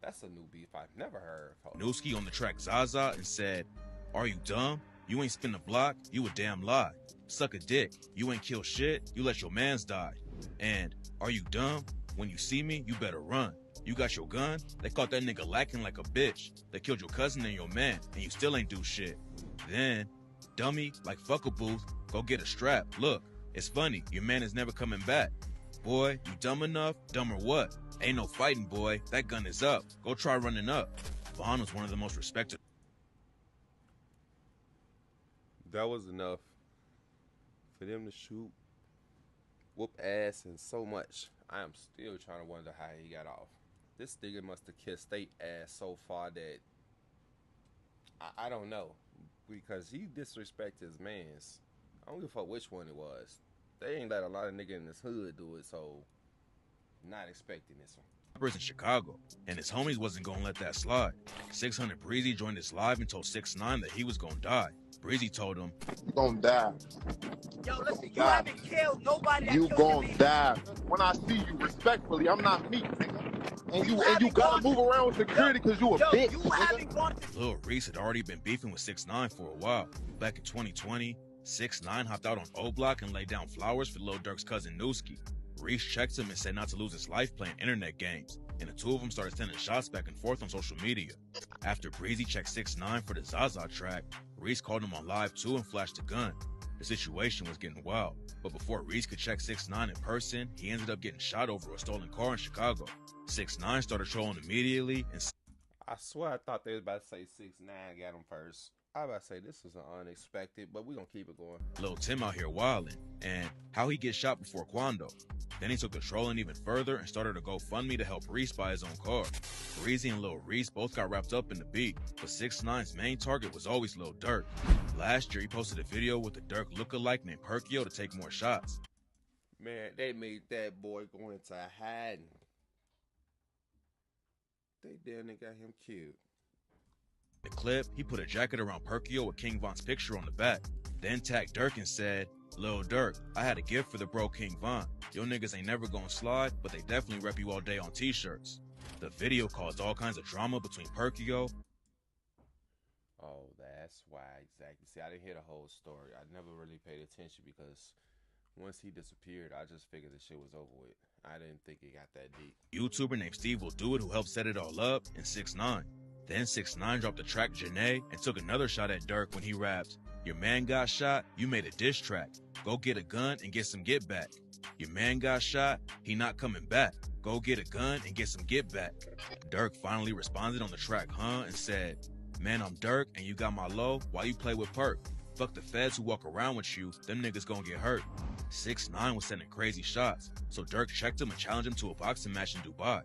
That's a new beef I've never heard of. Newski on the track Zaza and said, are you dumb? You ain't spin the block, you a damn lie. Suck a dick, you ain't kill shit, you let your mans die. And, are you dumb? When you see me, you better run. You got your gun? They caught that nigga lacking like a bitch. They killed your cousin and your man, and you still ain't do shit. Then, dummy, like fuck a booth, go get a strap. Look, it's funny, your man is never coming back. Boy, you dumb enough? Dumb or what? Ain't no fighting, boy. That gun is up. Go try running up. Vaughn was one of the most respected. That was enough for them to shoot, whoop ass, and so much. I am still trying to wonder how he got off. This nigga must have kissed state ass so far that I don't know, because he disrespected his mans. I don't give a fuck which one it was. They ain't let a lot of niggas in this hood do it, so not expecting this one. In Chicago, and his homies wasn't gonna let that slide. 600 Breezy joined us live and told 6ix9ine that he was gonna die. Breezy told him, you gonna die. Yo, listen, you haven't killed nobody. You gonna die. When I see you, respectfully, I'm not meek, nigga. And you gotta move around with security because you a bitch. Lil Reese had already been beefing with 6ix9ine for a while. Back in 2020, 6ix9ine hopped out on O Block and laid down flowers for Lil Durk's cousin Newski. Reese checked him and said not to lose his life playing internet games, and the two of them started sending shots back and forth on social media. After Breezy checked 6ix9ine for the Zaza track, Reese called him on live too and flashed a gun. The situation was getting wild, but before Reese could check 6ix9ine in person, he ended up getting shot over a stolen car in Chicago. 6ix9ine started trolling immediately, and I swear I thought they was about to say 6ix9ine got him first. I was about to say this is unexpected, but we gonna keep it going. Lil Tim out here wildin', and how he gets shot before Quando. Then he took the trolling even further and started a GoFundMe to help Reese buy his own car. Breezy and Lil Reese both got wrapped up in the beat, but 6ix9ine's main target was always Lil Durk. Last year, he posted a video with a Durk lookalike named Perkio to take more shots. Man, they made that boy go into hiding. They damn near got him killed. In the clip, he put a jacket around Perkio with King Von's picture on the back, then tagged Durk and said, "Lil Durk, I had a gift for the bro King Von. Your niggas ain't never gonna slide, but they definitely rep you all day on t-shirts." The video caused all kinds of drama between Perkio. Oh, that's why, exactly. See, I didn't hear the whole story. I never really paid attention because once he disappeared, I just figured the shit was over with. I didn't think it got that deep. YouTuber named Steve Will Do It who helped set it all up, and 6ix9ine. Then 6ix9ine dropped the track Janae and took another shot at Durk when he rapped, "Your man got shot, you made a diss track. Go get a gun and get some get back. Your man got shot, he not coming back. Go get a gun and get some get back." Durk finally responded on the track and said, "Man, I'm Durk and you got my low, why you play with Perk? Fuck the feds who walk around with you, them niggas gonna get hurt." 6ix9ine was sending crazy shots, so Durk checked him and challenged him to a boxing match in Dubai.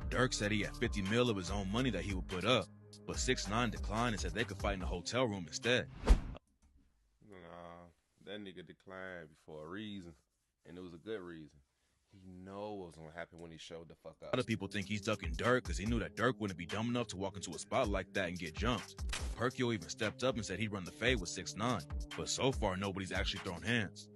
Durk said he had 50 mil of his own money that he would put up, but 6ix9ine declined and said they could fight in a hotel room instead. Nah, that nigga declined for a reason, and it was a good reason. He know what was gonna happen when he showed the fuck up. A lot of people think he's ducking Durk because he knew that Durk wouldn't be dumb enough to walk into a spot like that and get jumped. Perkio even stepped up and said he'd run the fade with 6ix9ine, but so far nobody's actually thrown hands.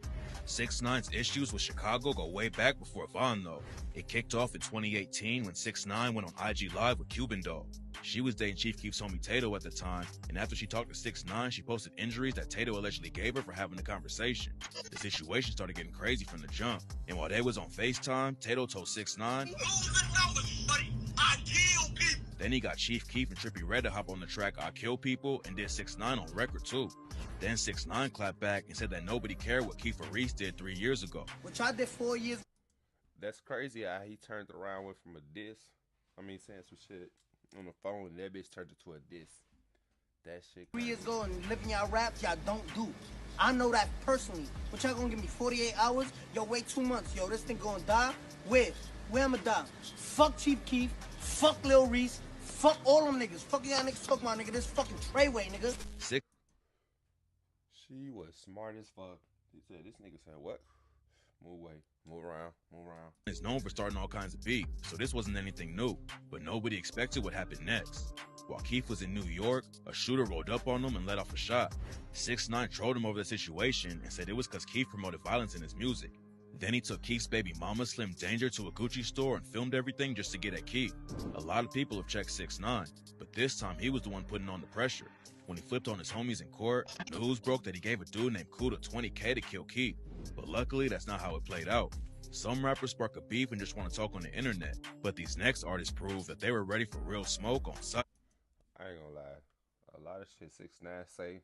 6ix9ine's issues with Chicago go way back before Von though. It kicked off in 2018 when 6ix9ine went on IG Live with Cuban Doll. She was dating Chief Keef's homie Tato at the time, and after she talked to 6ix9ine, she posted injuries that Tato allegedly gave her for having the conversation. The situation started getting crazy from the jump, and while they was on FaceTime, Tato told 6ix9ine, then he got Chief Keef and Trippie Redd to hop on the track I Kill People and did 6ix9ine on record too. Then 6ix9ine clapped back and said that nobody cared what Keef or Reese did 3 years ago. Which I did 4 years. That's crazy how he turned it around, went from a diss, saying some shit on the phone, and that bitch turned it to a diss. That shit 3 years ago and living y'all raps, y'all don't do. I know that personally. But y'all gonna give me 48 hours? Yo, wait 2 months. Yo, this thing gonna die? Where? Where I'ma die? Fuck Chief Keef. Fuck Lil Reese. Fuck all them niggas. Fuck y'all niggas talking about, nigga. This fucking Treyway, nigga. She was smart as fuck. He said, this nigga said, what? Move away. Move around. Move around. Is known for starting all kinds of beef, so this wasn't anything new, but nobody expected what happened next. While Keef was in New York, a shooter rolled up on him and let off a shot. 6ix9ine trolled him over the situation and said it was because Keef promoted violence in his music. Then he took Keef's baby mama Slim Danger to a Gucci store and filmed everything just to get at Keef. A lot of people have checked 6ix9ine, but this time he was the one putting on the pressure. When he flipped on his homies in court, news broke that he gave a dude named Kuda $20K to kill Keef. But luckily, that's not how it played out. Some rappers spark a beef and just want to talk on the internet, but these next artists prove that they were ready for real smoke on site. I ain't gonna lie. A lot of shit 6ix9ine say,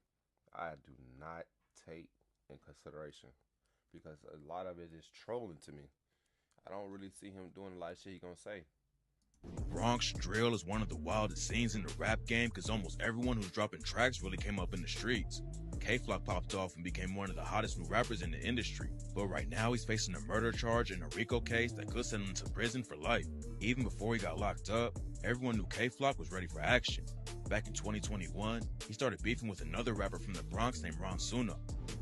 I do not take in consideration, because a lot of it is trolling to me. I don't really see him doing a lot of shit he gonna say. Bronx drill is one of the wildest scenes in the rap game because almost everyone who's dropping tracks really came up in the streets. K-Flock popped off and became one of the hottest new rappers in the industry, but right now he's facing a murder charge in a RICO case that could send him to prison for life. Even before he got locked up, everyone knew K-Flock was ready for action. Back in 2021, he started beefing with another rapper from the Bronx named Ron Suno.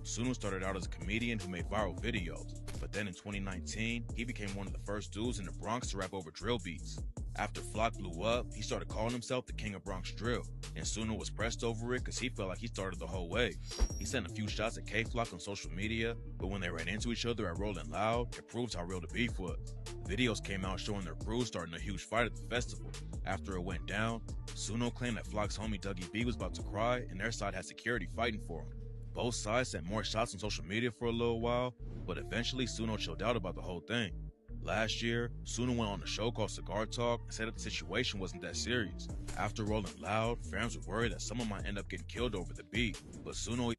Suno started out as a comedian who made viral videos, but then in 2019, he became one of the first dudes in the Bronx to rap over drill beats. After Flock blew up, he started calling himself the King of Bronx Drill, and Suno was pressed over it because he felt like he started the whole wave. He sent a few shots at K-Flock on social media, but when they ran into each other at Rolling Loud, it proved how real the beef was. Videos came out showing their crews starting a huge fight at the festival. After it went down, Suno claimed that Flock's homie Dougie B was about to cry, and their side had security fighting for him. Both sides sent more shots on social media for a little while, but eventually Suno chilled out about the whole thing. Last year, Suno went on a show called Cigar Talk and said that the situation wasn't that serious. After Rolling Loud, fans were worried that someone might end up getting killed over the beat, but Suno...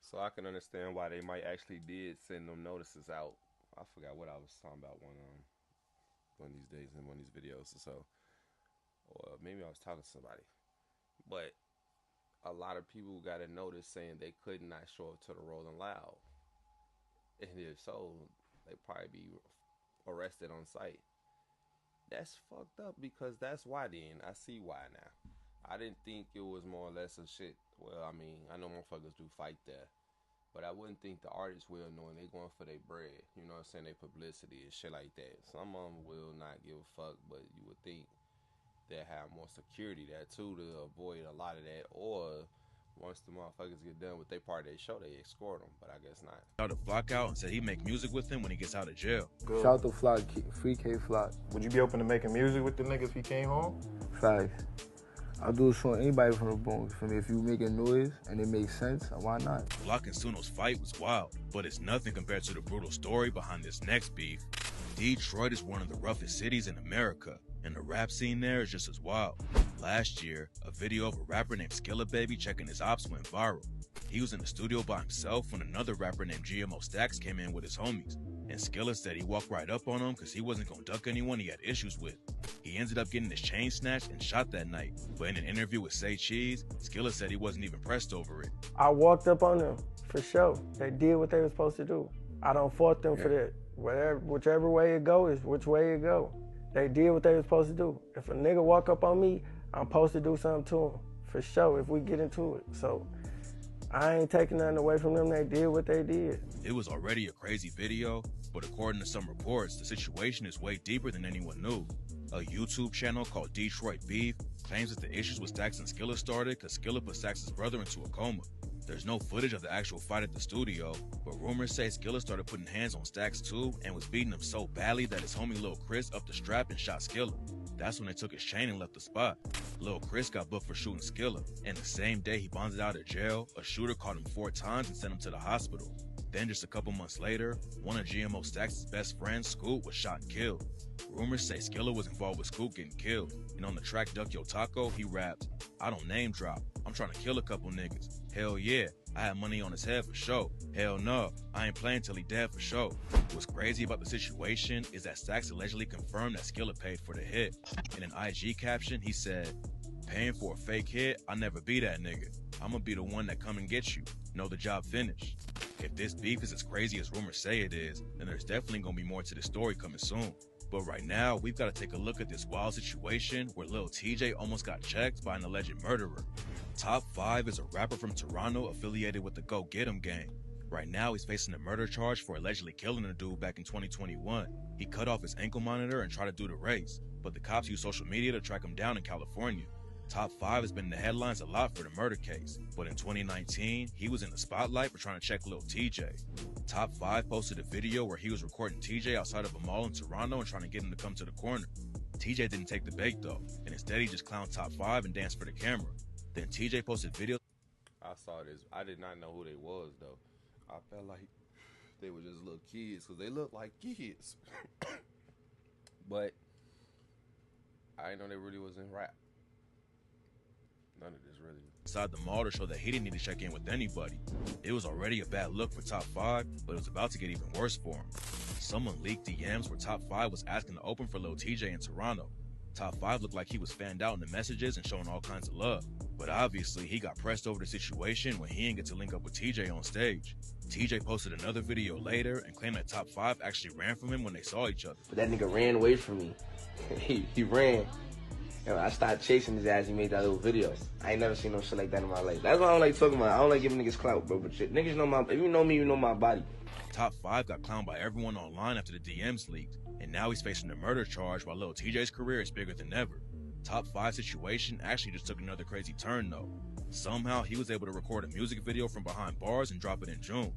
So I can understand why they might actually did send them notices out. I forgot what I was talking about one of these days in one of these videos or so. Or maybe I was talking to somebody. But a lot of people got a notice saying they could not show up to the Rolling Loud. And if so, they'd probably be arrested on site. That's fucked up because that's why then. I see why now. I didn't think it was more or less a shit. Well, I mean, I know motherfuckers do fight there. But I wouldn't think the artists will, knowing they going for their bread. You know what I'm saying? Their publicity and shit like that. Some of them will not give a fuck, but you would think they'll have more security there too to avoid a lot of that. Or once the motherfuckers get done with their part of their show, they escort them. But I guess not. Shout out to Flock out and said he'd make music with him when he gets out of jail. Shout out to Flock, free K Flock. Would you be open to making music with the niggas if he came home? Facts. I'll do it for anybody from the Bronx. For me, if you making noise and it makes sense, why not? Flock and Suno's fight was wild, but it's nothing compared to the brutal story behind this next beef. Detroit is one of the roughest cities in America, and the rap scene there is just as wild. Last year, a video of a rapper named Skilla Baby checking his ops went viral. He was in the studio by himself when another rapper named GMO Stacks came in with his homies, and Skilla said he walked right up on him because he wasn't gonna duck anyone he had issues with. He ended up getting his chain snatched and shot that night, but in an interview with Say Cheese, Skilla said he wasn't even pressed over it. I walked up on them, for sure. They did what they were supposed to do. I don't fault them for that. Whichever way it go is which way it go. They did what they were supposed to do. If a nigga walk up on me, I'm supposed to do something to him, for sure, if we get into it. So I ain't taking nothing away from them. They did what they did. It was already a crazy video, but according to some reports, the situation is way deeper than anyone knew. A YouTube channel called Detroit Beef claims that the issues with Stacks and Skilla started because Skilla put Stacks' brother into a coma. There's no footage of the actual fight at the studio, but rumors say Skilla started putting hands on Stacks too and was beating him so badly that his homie Lil Chris upped the strap and shot Skilla. That's when they took his chain and left the spot. Lil Chris got booked for shooting Skilla, and the same day he bonded out of jail, a shooter caught him 4 times and sent him to the hospital. Then just a couple months later, one of GMO Stacks' best friends, Scoop, was shot and killed. Rumors say Skilla was involved with Scoop getting killed, and on the track Duck Yo Taco, he rapped, "I don't name drop, I'm trying to kill a couple niggas. Hell yeah, I had money on his head for sure. Hell no, I ain't playing till he dead for sure." What's crazy about the situation is that Stacks allegedly confirmed that Skilla paid for the hit. In an IG caption, he said, "Paying for a fake hit, I never be that nigga. I'ma be the one that come and get you. Know the job finished." If this beef is as crazy as rumors say it is, then there's definitely gonna be more to the story coming soon. But right now, we've got to take a look at this wild situation where Lil TJ almost got checked by an alleged murderer. Top 5 is a rapper from Toronto affiliated with the Go Get 'Em gang. Right now, he's facing a murder charge for allegedly killing a dude back in 2021. He cut off his ankle monitor and tried to do the race, but the cops used social media to track him down in California. Top 5 has been in the headlines a lot for the murder case, but in 2019, he was in the spotlight for trying to check Lil TJ. Top 5 posted a video where he was recording TJ outside of a mall in Toronto and trying to get him to come to the corner. TJ didn't take the bait though, and instead he just clowned Top 5 and danced for the camera. Then TJ posted videos. I saw this. I did not know who they was though. I felt like they were just little kids because they look like kids. But I didn't know they really was in rap. None of this really. Inside the mall to show that he didn't need to check in with anybody. It was already a bad look for Top 5, but it was about to get even worse for him. Someone leaked DMs where Top 5 was asking to open for Lil TJ in Toronto. Top 5 looked like he was fanned out in the messages and showing all kinds of love. But obviously, he got pressed over the situation when he didn't get to link up with TJ on stage. TJ posted another video later and claimed that Top 5 actually ran from him when they saw each other. But that nigga ran away from me. he ran. And I started chasing his ass. He made that little video. I ain't never seen no shit like that in my life. That's why I don't like talking about. I don't like giving niggas clout, bro. But shit, niggas know my. If you know me, you know my body. Top 5 got clowned by everyone online after the DMs leaked, and now he's facing a murder charge while Lil TJ's career is bigger than ever. Top 5 situation actually just took another crazy turn though. Somehow he was able to record a music video from behind bars and drop it in June.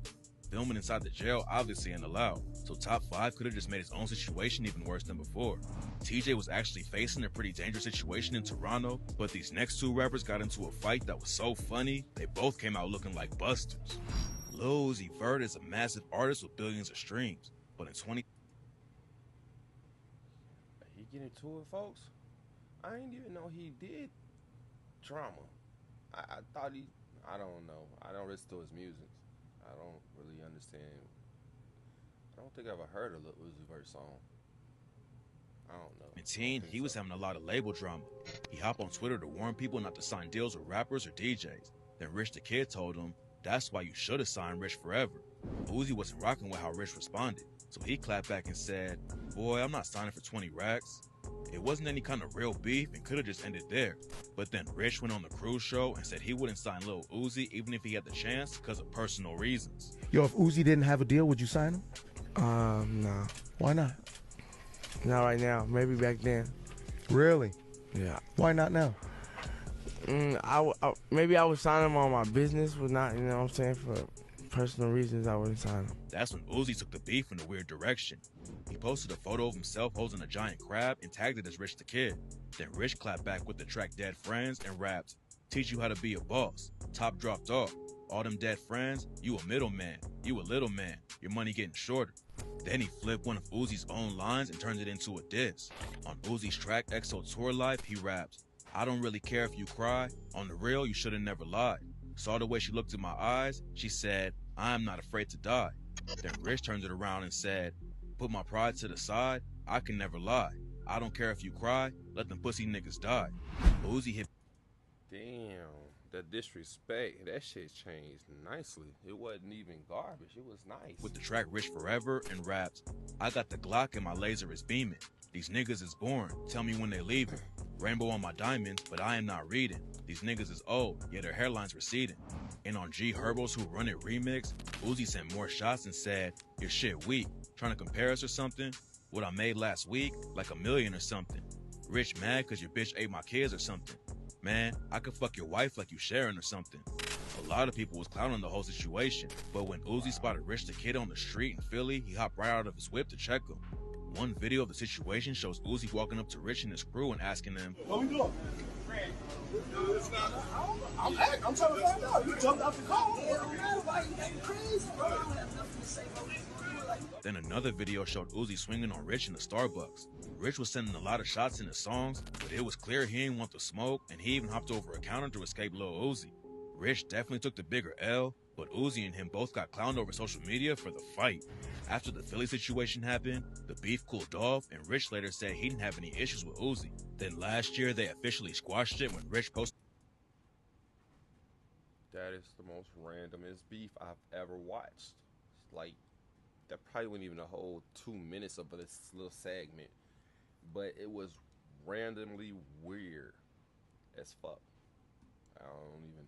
Filming inside the jail obviously ain't allowed, so Top 5 could have just made his own situation even worse than before. TJ was actually facing a pretty dangerous situation in Toronto, but these next 2 rappers got into a fight that was so funny, they both came out looking like busters. Lil Uzi Vert is a massive artist with billions of streams, but in He get into it, folks? I didn't even know he did drama. I thought he, I don't know. I don't listen to his music. I don't really understand. I don't think I've ever heard a Lil Uzi Vert song. I don't know. In teen, he was having a lot of label drama. He hopped on Twitter to warn people not to sign deals with rappers or DJs. Then Rich the Kid told him, that's why you should have signed Rich forever. Uzi wasn't rocking with how Rich responded, so he clapped back and said, boy, I'm not signing for 20 racks. It wasn't any kind of real beef and could have just ended there. But then Rich went on the Cruise show and said he wouldn't sign Lil Uzi even if he had the chance because of personal reasons. Yo, if Uzi didn't have a deal, would you sign him? Nah. Why not? Not right now. Maybe back then. Really? Yeah. Why not now? Maybe I would sign him on my business, but not, you know what I'm saying, for personal reasons I wouldn't sign him. That's when Uzi took the beef in a weird direction. He posted a photo of himself holding a giant crab and tagged it as Rich the Kid. Then Rich clapped back with the track Dead Friends and rapped, teach you how to be a boss. Top dropped off. All them dead friends, you a middleman. You a little man. Your money getting shorter. Then he flipped one of Uzi's own lines and turned it into a diss. On Uzi's track EXO Tour Life, he raps, I don't really care if you cry. On the real, you should've never lied. Saw the way she looked in my eyes. She said, I am not afraid to die. Then Rich turned it around and said, put my pride to the side. I can never lie. I don't care if you cry. Let them pussy niggas die. Uzi hit. Damn, the disrespect. That shit changed nicely. It wasn't even garbage. It was nice. With the track Rich Forever and raps, I got the Glock and my laser is beaming. These niggas is born. Tell me when they leaving. Rainbow on my diamonds, but I am not reading. These niggas is old, yet their hairline's receding. And on G Herbo's Who Run It remix, Uzi sent more shots and said, your shit weak. Trying to compare us or something? What I made last week? Like $1 million or something. Rich mad cause your bitch ate my kids or something. Man, I could fuck your wife like you sharing or something. A lot of people was clowning the whole situation, but when Uzi spotted Rich the Kid on the street in Philly, he hopped right out of his whip to check him. One video of the situation shows Uzi walking up to Rich and his crew and asking them, what we doing? I'm trying to find out. You jumped out the car. Then another video showed Uzi swinging on Rich in the Starbucks. Rich was sending a lot of shots in his songs, but it was clear he didn't want the smoke, and he even hopped over a counter to escape Lil Uzi. Rich definitely took the bigger L, but Uzi and him both got clowned over social media for the fight. After the Philly situation happened, the beef cooled off, and Rich later said he didn't have any issues with Uzi. Then last year, they officially squashed it when Rich posted. That is the most randomest beef I've ever watched. Like, that probably wasn't even a whole 2 minutes of this little segment, but it was randomly weird as fuck. I don't even.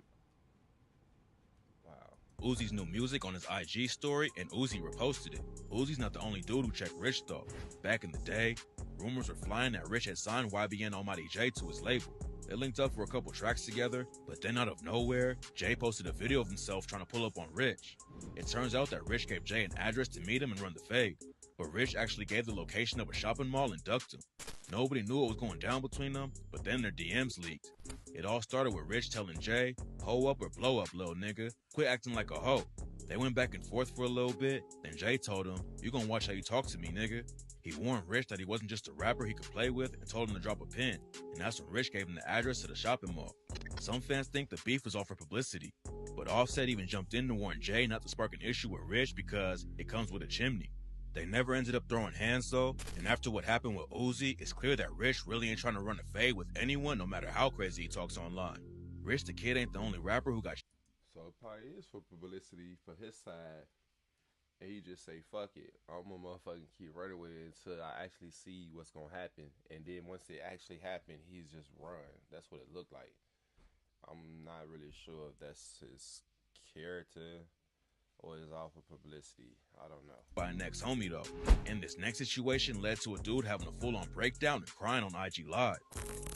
Wow. Uzi's new music on his IG story, and Uzi reposted it. Uzi's not the only dude who checked Rich though. Back in the day, rumors were flying that Rich had signed YBN Almighty J to his label. They linked up for a couple tracks together, but then out of nowhere, Jay posted a video of himself trying to pull up on Rich. It turns out that Rich gave Jay an address to meet him and run the fade, but Rich actually gave the location of a shopping mall and ducked him. Nobody knew what was going down between them, but then their DMs leaked. It all started with Rich telling Jay, hoe up or blow up, little nigga. Quit acting like a hoe. They went back and forth for a little bit, then Jay told him, you gonna watch how you talk to me, nigga. He warned Rich that he wasn't just a rapper he could play with and told him to drop a pin, and that's when Rich gave him the address to the shopping mall. Some fans think the beef was all for publicity, but Offset even jumped in to warn Jay not to spark an issue with Rich because it comes with a chimney. They never ended up throwing hands though, and after what happened with Uzi, it's clear that Rich really ain't trying to run a fade with anyone no matter how crazy he talks online. Rich the Kid ain't the only rapper who got. So it probably is for publicity for his side. and he just say, fuck it, I'm gonna motherfucking keep running with it until I actually see what's gonna happen. And then once it actually happened, he's just run. That's what it looked like. I'm not really sure if that's his character or is all for publicity. I don't know. By next homie though. And this next situation led to a dude having a full-on breakdown and crying on IG Live.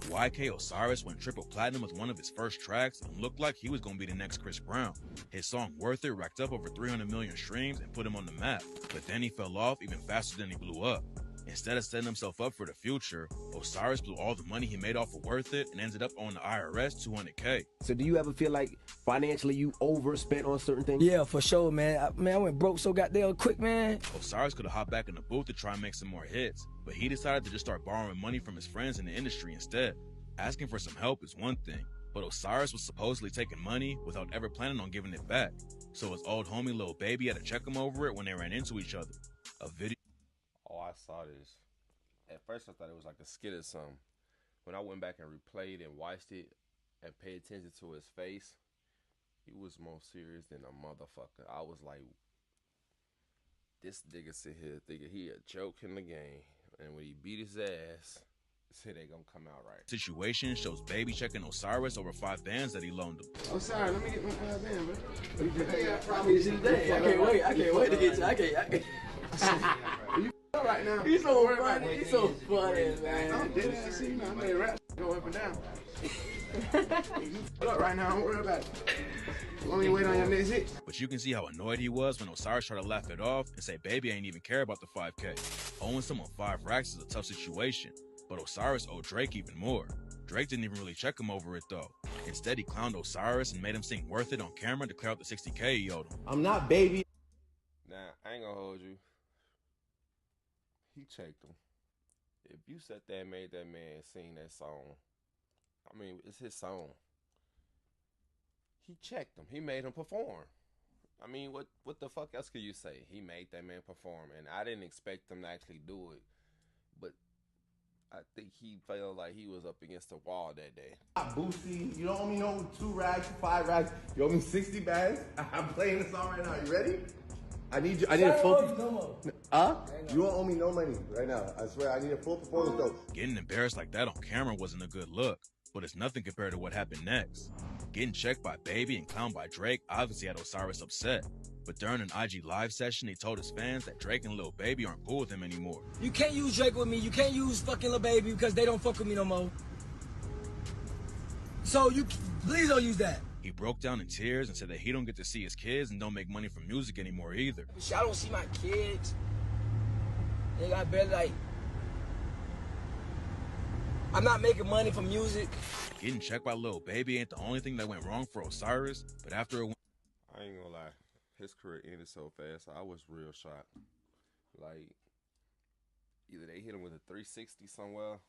YK Osiris went triple platinum with one of his first tracks and looked like he was gonna be the next Chris Brown. His song Worth It racked up over 300 million streams and put him on the map, but then he fell off even faster than he blew up. Instead of setting himself up for the future, Osiris blew all the money he made off of Worth It and ended up owing the IRS $200K. So do you ever feel like financially you overspent on certain things? Yeah, for sure, man. I went broke so goddamn quick, man. Osiris could have hopped back in the booth to try and make some more hits, but he decided to just start borrowing money from his friends in the industry instead. Asking for some help is one thing, but Osiris was supposedly taking money without ever planning on giving it back. So his old homie Lil Baby had to check him over it when they ran into each other. A video. Oh, I saw this. At first, I thought it was like a skit or something. When I went back and replayed and watched it and paid attention to his face, he was more serious than a motherfucker. I was like, this nigga sit here thinking he a joke in the game. And when he beat his ass, it ain't gonna come out right. Situation shows Baby checking Osiris over 5 bands that he loaned him. Oh, sorry, let me get my band, man. I can't wait. I can't wait to get you. I can't. You right now. He's so funny. He's so funny, man. I'm dead ass. See, I made rap go up and down. You up right now. Don't worry about it. Let me wait on your next hit. But you can see how annoyed he was when Osiris tried to laugh it off and say Baby ain't even care about the 5K. Owing someone 5 racks is a tough situation, but Osiris owed Drake even more. Drake didn't even really check him over it though. Instead, he clowned Osiris and made him sing Worth It on camera to clear out the 60K he owed him. I'm not Baby. Nah, I ain't gonna hold you. He checked him. If you sat there and made that man sing that song, I mean, it's his song. He checked him. He made him perform. I mean, what the fuck else could you say? He made that man perform, and I didn't expect him to actually do it, but I think he felt like he was up against the wall that day. Boosie, you don't owe me no 2 racks, 5 racks. You owe me 60 bags. I'm playing the song right now. You ready? I need a full. You don't owe me no money right now. I swear, I need a full performance though. Getting embarrassed like that on camera wasn't a good look, but it's nothing compared to what happened next. Getting checked by Baby and clowned by Drake obviously had Osiris upset. But during an IG live session, he told his fans that Drake and Lil Baby aren't cool with him anymore. You can't use Drake with me. You can't use fucking Lil Baby because they don't fuck with me no more. So you please don't use that. He broke down in tears and said that he don't get to see his kids and don't make money from music anymore either. I don't see my kids. They got better like. I'm not making money from music. Getting checked by Lil Baby ain't the only thing that went wrong for Osiris, but after it went. I ain't gonna lie. His career ended so fast, I was real shocked. Like, either they hit him with a 360 somewhere,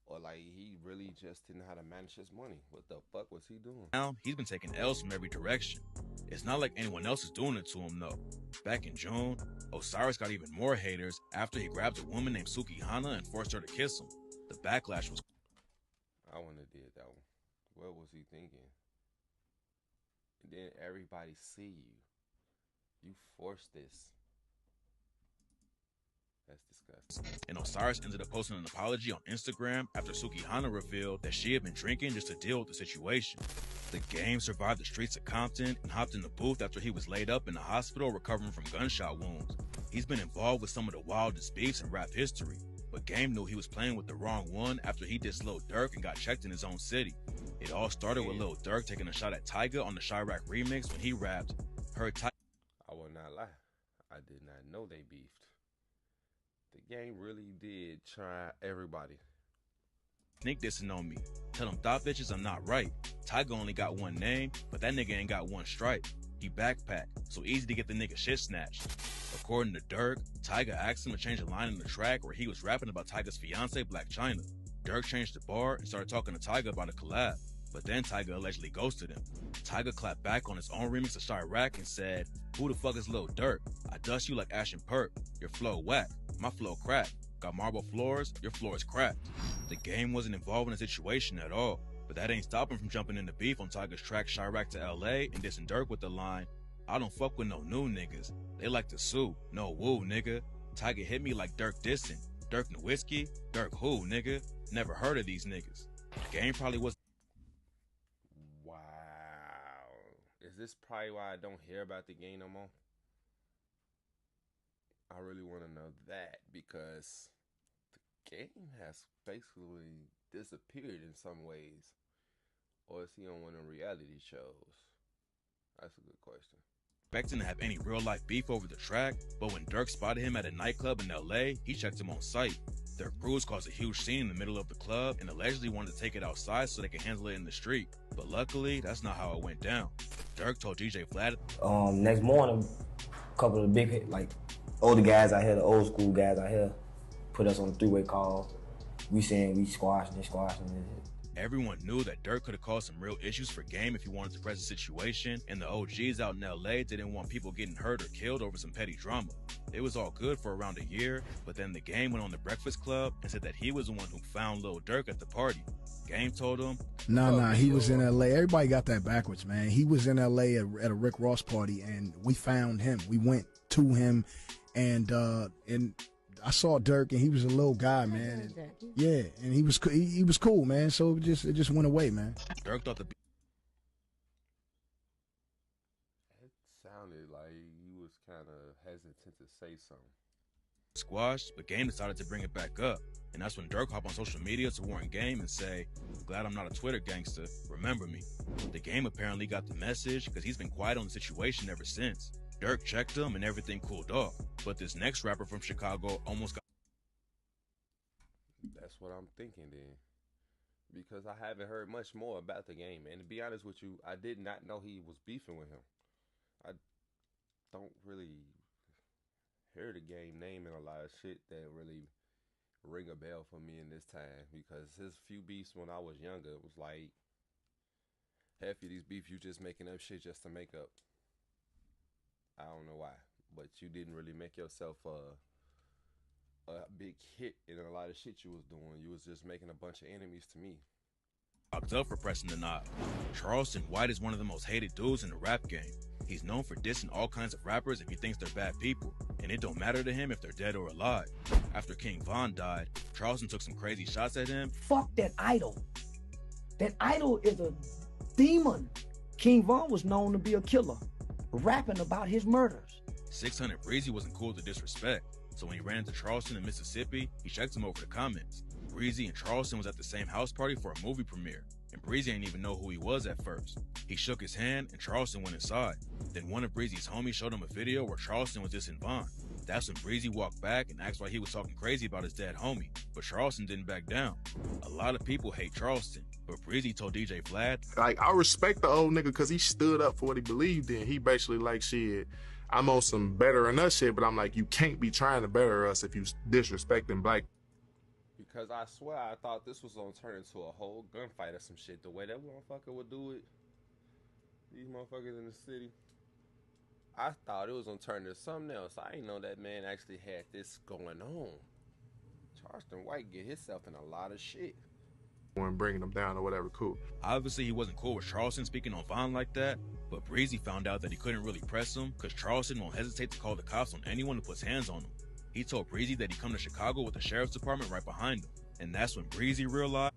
or like he really just didn't know how to manage his money. What the fuck was he doing? Now, he's been taking L's from every direction. It's not like anyone else is doing it to him though. Back in June, Osiris got even more haters after he grabbed a woman named Suki Hana and forced her to kiss him. The backlash was. I wouldn't have did that one. What was he thinking? And then everybody see you. You forced this. That's disgusting. And Osiris ended up posting an apology on Instagram after Suki Hana revealed that she had been drinking just to deal with the situation. The game survived the streets of Compton and hopped in the booth after he was laid up in the hospital recovering from gunshot wounds. He's been involved with some of the wildest beefs in rap history, but Game knew he was playing with the wrong one after he dissed Lil Durk and got checked in his own city. It all started with Lil Durk taking a shot at Tyga on the Chirac remix when he rapped, "Heard Tyga." I will not lie. I did not know they beefed. The game really did try everybody. Sneak dissing on me. Tell them thought bitches I'm not right. Tyga only got one name, but that nigga ain't got one stripe. He backpacked, so easy to get the nigga shit snatched. According to Durk, Tyga asked him to change a line in the track where he was rapping about Tyga's fiance, Black China. Durk changed the bar and started talking to Tyga about a collab, but then Tyga allegedly ghosted him. Tyga clapped back on his own remix of Chirac and said, "Who the fuck is Lil Durk? I dust you like Ash and Perk. Your flow whack. My flow crack. Got marble floors, your floor is cracked." The game wasn't involved in the situation at all, but that ain't stopping him from jumping into beef on Tyga's track Chirac to LA and dissing Durk with the line, I don't fuck with no new niggas. They like to sue. No woo, nigga. Tiger hit me like Dirk dissing. Dirk Nowitzki? Dirk who, nigga? Never heard of these niggas. Game probably was. Wow. Is this probably why I don't hear about the game no more? I really want to know that because the game has basically disappeared in some ways. Or is he on one of the reality shows? That's a good question. Expecting to have any real life beef over the track, but when Dirk spotted him at a nightclub in LA, he checked him on site. Their crews caused a huge scene in the middle of the club and allegedly wanted to take it outside so they could handle it in the street. But luckily, that's not how it went down. Dirk told DJ Vlad. Next morning, a couple of the big, like, older guys out here, the old school guys out here, put us on a three-way call. We saying we squashing it. Everyone knew that Dirk could have caused some real issues for Game if he wanted to press the situation, and the OGs out in LA didn't want people getting hurt or killed over some petty drama. It was all good for around a year, but then the Game went on the Breakfast Club and said that he was the one who found Lil Durk at the party. Game told him, Nah, he was in LA. Everybody got that backwards, man. He was in LA at a Rick Ross party, and we found him. We went to him, and I saw Dirk, and he was a little guy, man. And, and he was cool, man. So it just went away, man. Dirk thought the It sounded like he was kind of hesitant to say something. squashed, but Game decided to bring it back up. And that's when Dirk hopped on social media to warn Game and say, "Glad I'm not a Twitter gangster. Remember me." The Game apparently got the message because he's been quiet on the situation ever since. Dirk checked him and everything cooled off. But this next rapper from Chicago almost got. That's what I'm thinking then. Because I haven't heard much more about the Game. And to be honest with you, I did not know he was beefing with him. I don't really hear the Game name in a lot of shit that really ring a bell for me in this time. Because his few beefs when I was younger, it was like, half of these beefs you just making up shit just to make up. I don't know why, but you didn't really make yourself a big hit in a lot of shit you was doing. You was just making a bunch of enemies to me. Locked up for pressing the knob. Charleston White is one of the most hated dudes in the rap game. He's known for dissing all kinds of rappers if he thinks they're bad people, and it don't matter to him if they're dead or alive. After King Von died, Charleston took some crazy shots at him. Fuck that idol. That idol is a demon. King Von was known to be a killer, rapping about his murders. 600 Breezy wasn't cool to disrespect, so when he ran into Charleston in Mississippi, he checked him over the comments. Breezy and Charleston was at the same house party for a movie premiere, and Breezy didn't even know who he was at first. He shook his hand, and Charleston went inside. Then one of Breezy's homies showed him a video where Charleston was dissing Von. That's when Breezy walked back and asked why he was talking crazy about his dead homie, but Charleston didn't back down. A lot of people hate Charleston, but Breezy told DJ Vlad, like, I respect the old nigga because he stood up for what he believed in. He basically like, shit, I'm on some better than us shit, but I'm like, you can't be trying to better us if you disrespecting black. Because I swear I thought this was gonna turn into a whole gunfight or some shit. The way that motherfucker would do it, these motherfuckers in the city, I thought it was gonna turn into something else. I didn't know that man actually had this going on. Charleston White get himself in a lot of shit. When bringing them down or whatever, cool. Obviously, he wasn't cool with Charleston speaking on Von like that, but Breezy found out that he couldn't really press him because Charleston won't hesitate to call the cops on anyone who puts hands on him. He told Breezy that he'd come to Chicago with the sheriff's department right behind him, and that's when Breezy realized.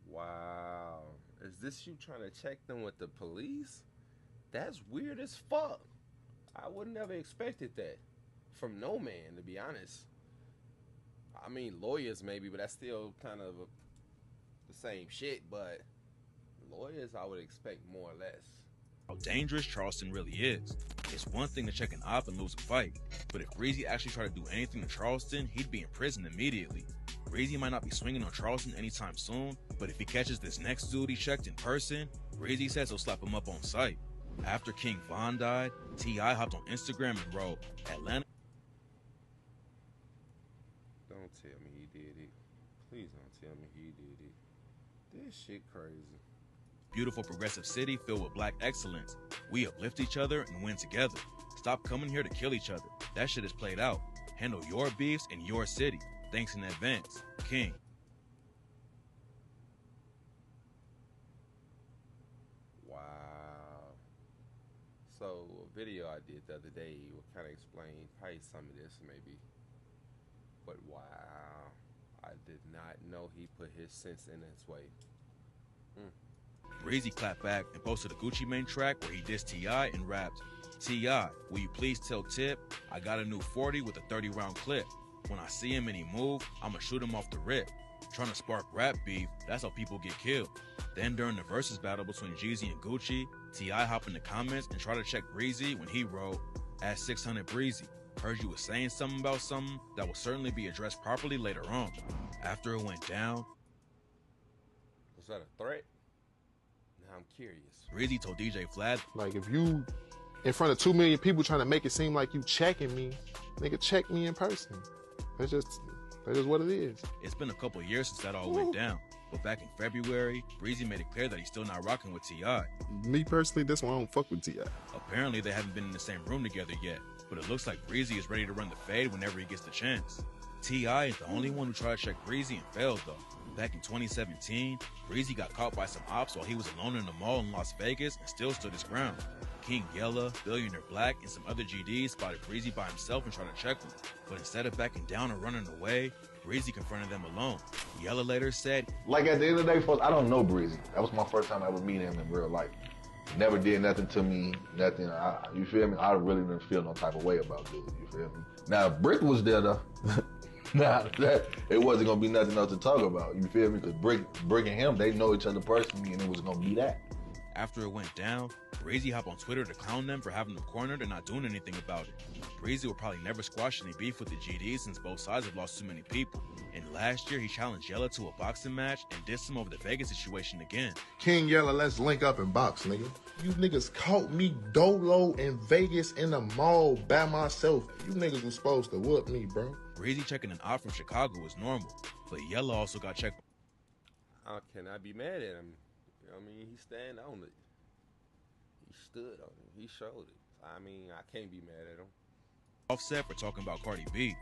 Wow. Is this you trying to check them with the police? That's weird as fuck. I would never expected that from no man, to be honest. I mean, lawyers maybe, but that's still kind of the same shit, but lawyers I would expect more or less. How dangerous Charleston really is. It's one thing to check an op and lose a fight, but if Breezy actually tried to do anything to Charleston, he'd be in prison immediately. Breezy might not be swinging on Charleston anytime soon, but if he catches this next dude he checked in person, Breezy says he'll slap him up on sight. After King Von died, T.I. hopped on Instagram and wrote, Atlanta. Don't tell me he did it. Please don't tell me he did it. This shit crazy. Beautiful progressive city filled with black excellence. We uplift each other and win together. Stop coming here to kill each other. That shit is played out. Handle your beefs in your city. Thanks in advance. King. Wow. So video I did the other day will kind of explain probably some of this maybe. But wow, I did not know he put his sense in his way. Breezy clapped back and posted a Gucci Mane track where he dissed T.I. and rapped, "T.I., will you please tell Tip I got a new 40 with a 30-round clip. When I see him and he move, I'ma shoot him off the rip. Trying to spark rap beef, that's how people get killed." Then during the versus battle between Jeezy and Gucci, T.I. hopped in the comments and tried to check Breezy when he wrote, "At 600 Breezy, heard you was saying something about something that will certainly be addressed properly later on." After it went down, Was that a threat? Now I'm curious. Breezy told DJ Vlad, Like, if you in front of 2 million people trying to make it seem like you checking me, nigga, check me in person. That's just what it is. it's been a couple years since that all went down. But back in February, Breezy made it clear that he's still not rocking with T.I. Me personally, that's why I don't fuck with T.I. Apparently, they haven't been in the same room together yet, but it looks like Breezy is ready to run the fade whenever he gets the chance. T.I. is the only one who tried to check Breezy and failed though. Back in 2017, Breezy got caught by some ops while he was alone in the mall in Las Vegas and still stood his ground. King Yella, Billionaire Black, and some other GDs spotted Breezy by himself and tried to check him. But instead of backing down or running away, Breezy confronted them alone. Yella later said, Like at the end of the day, folks, I don't know Breezy. That was my first time ever meeting him in real life. Never did nothing to me, nothing. You feel me? I really didn't feel no type of way about dude. You feel me? Now, if Brick was there though, now that it wasn't gonna be nothing else to talk about. You feel me? Because Brick and him, they know each other personally, and it was gonna be that. After it went down, Breezy hopped on Twitter to clown them for having them cornered and not doing anything about it. Breezy will probably never squash any beef with the GD since both sides have lost too many people. And last year, he challenged Yella to a boxing match and dissed him over the Vegas situation again. King Yella, let's link up and box, nigga. You niggas caught me dolo in Vegas in the mall by myself. You niggas was supposed to whoop me, bro. Breezy checking an op from Chicago is normal, but Yella also got checked. How can I be mad at him? You know what I mean? He stand on it. He stood on it. He showed it. I mean, I can't be mad at him. Offset for talking about Cardi B.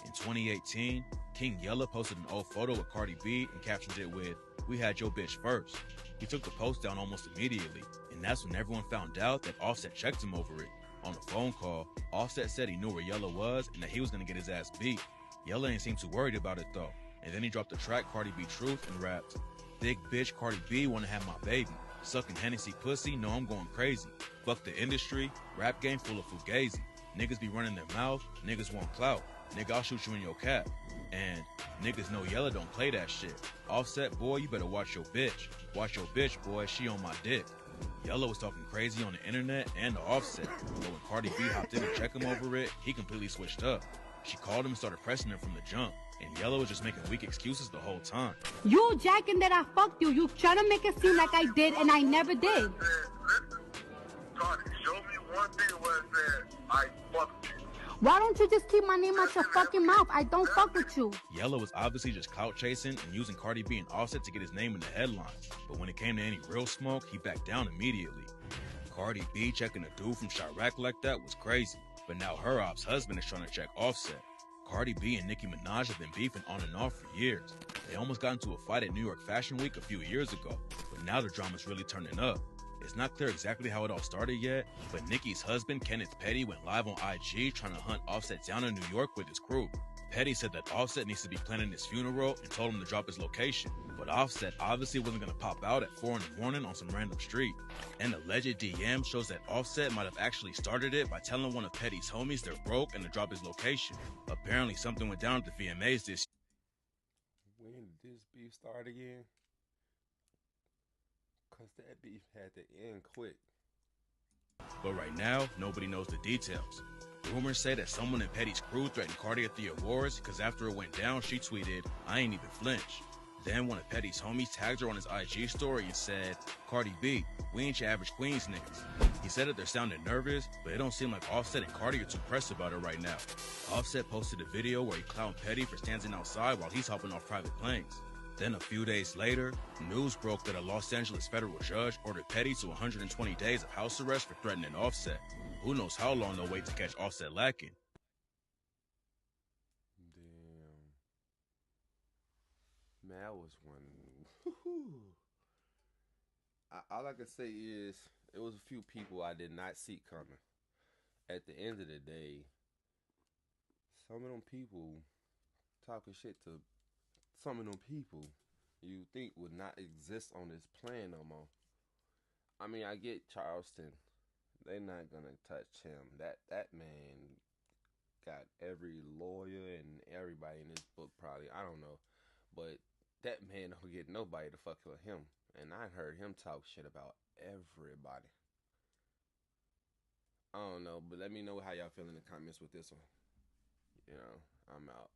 In 2018, King Yella posted an old photo with Cardi B and captioned it with, "We had your bitch first." He took the post down almost immediately, and that's when everyone found out that Offset checked him over it. On a phone call, Offset said he knew where Yella was and that he was gonna get his ass beat. Yella ain't seem too worried about it though, and then he dropped the track Cardi B Truth and rapped, "Big bitch Cardi B wanna have my baby. Sucking Hennessy pussy, no I'm going crazy. Fuck the industry, rap game full of fugazi. Niggas be running their mouth, niggas want clout. Nigga, I'll shoot you in your cap." And niggas know Yella don't play that shit. Offset, boy, you better watch your bitch. Watch your bitch, boy, she on my dick. Yella was talking crazy on the internet and the Offset, but when Cardi B hopped in to check him over it, he completely switched up. She called him and started pressing him from the jump, and Yella was just making weak excuses the whole time. You jacking that I fucked you. You trying to make it seem like I did and I never did. Cardi, show me one thing where it said, I fucked you. Why don't you just keep my name out your fucking mouth? I don't fuck with you. Yella was obviously just clout chasing and using Cardi B and Offset to get his name in the headlines, but when it came to any real smoke, he backed down immediately. Cardi B checking a dude from Chirac like that was crazy, but now her ops husband is trying to check Offset. Cardi B and Nicki Minaj have been beefing on and off for years. They almost got into a fight at New York Fashion Week a few years ago, but now the drama's really turning up. It's not clear exactly how it all started yet, but Nicki's husband, Kenneth Petty, went live on IG trying to hunt Offset down in New York with his crew. Petty said that Offset needs to be planning his funeral and told him to drop his location, but Offset obviously wasn't going to pop out at 4 in the morning on some random street. An alleged DM shows that Offset might have actually started it by telling one of Petty's homies they're broke and to drop his location. Apparently something went down at the VMAs this When did this beef start again? Because that beef had to end quick. but right now, nobody knows the details. Rumors say that someone in Petty's crew threatened Cardi at the awards because after it went down, she tweeted, "I ain't even flinch." Then one of Petty's homies tagged her on his IG story and said, "Cardi B, we ain't your average Queens niggas." He said that they're sounding nervous, but it don't seem like Offset and Cardi are too pressed about it right now. Offset posted a video where he clowned Petty for standing outside while he's hopping off private planes. Then a few days later, news broke that a Los Angeles federal judge ordered Petty to 120 days of house arrest for threatening Offset. Who knows how long they'll wait to catch Offset lacking. Man, that was one. All I can say is it was a few people I did not see coming. at the end of the day, some of them people talking shit to some of them people you think would not exist on this plan no more. I mean, I get Charleston. They're not gonna touch him. That man got every lawyer and everybody in this book probably. I don't know, but that man don't get nobody to fuck with him. And I heard him talk shit about everybody. I don't know, but let me know how y'all feel in the comments with this one. You know, I'm out.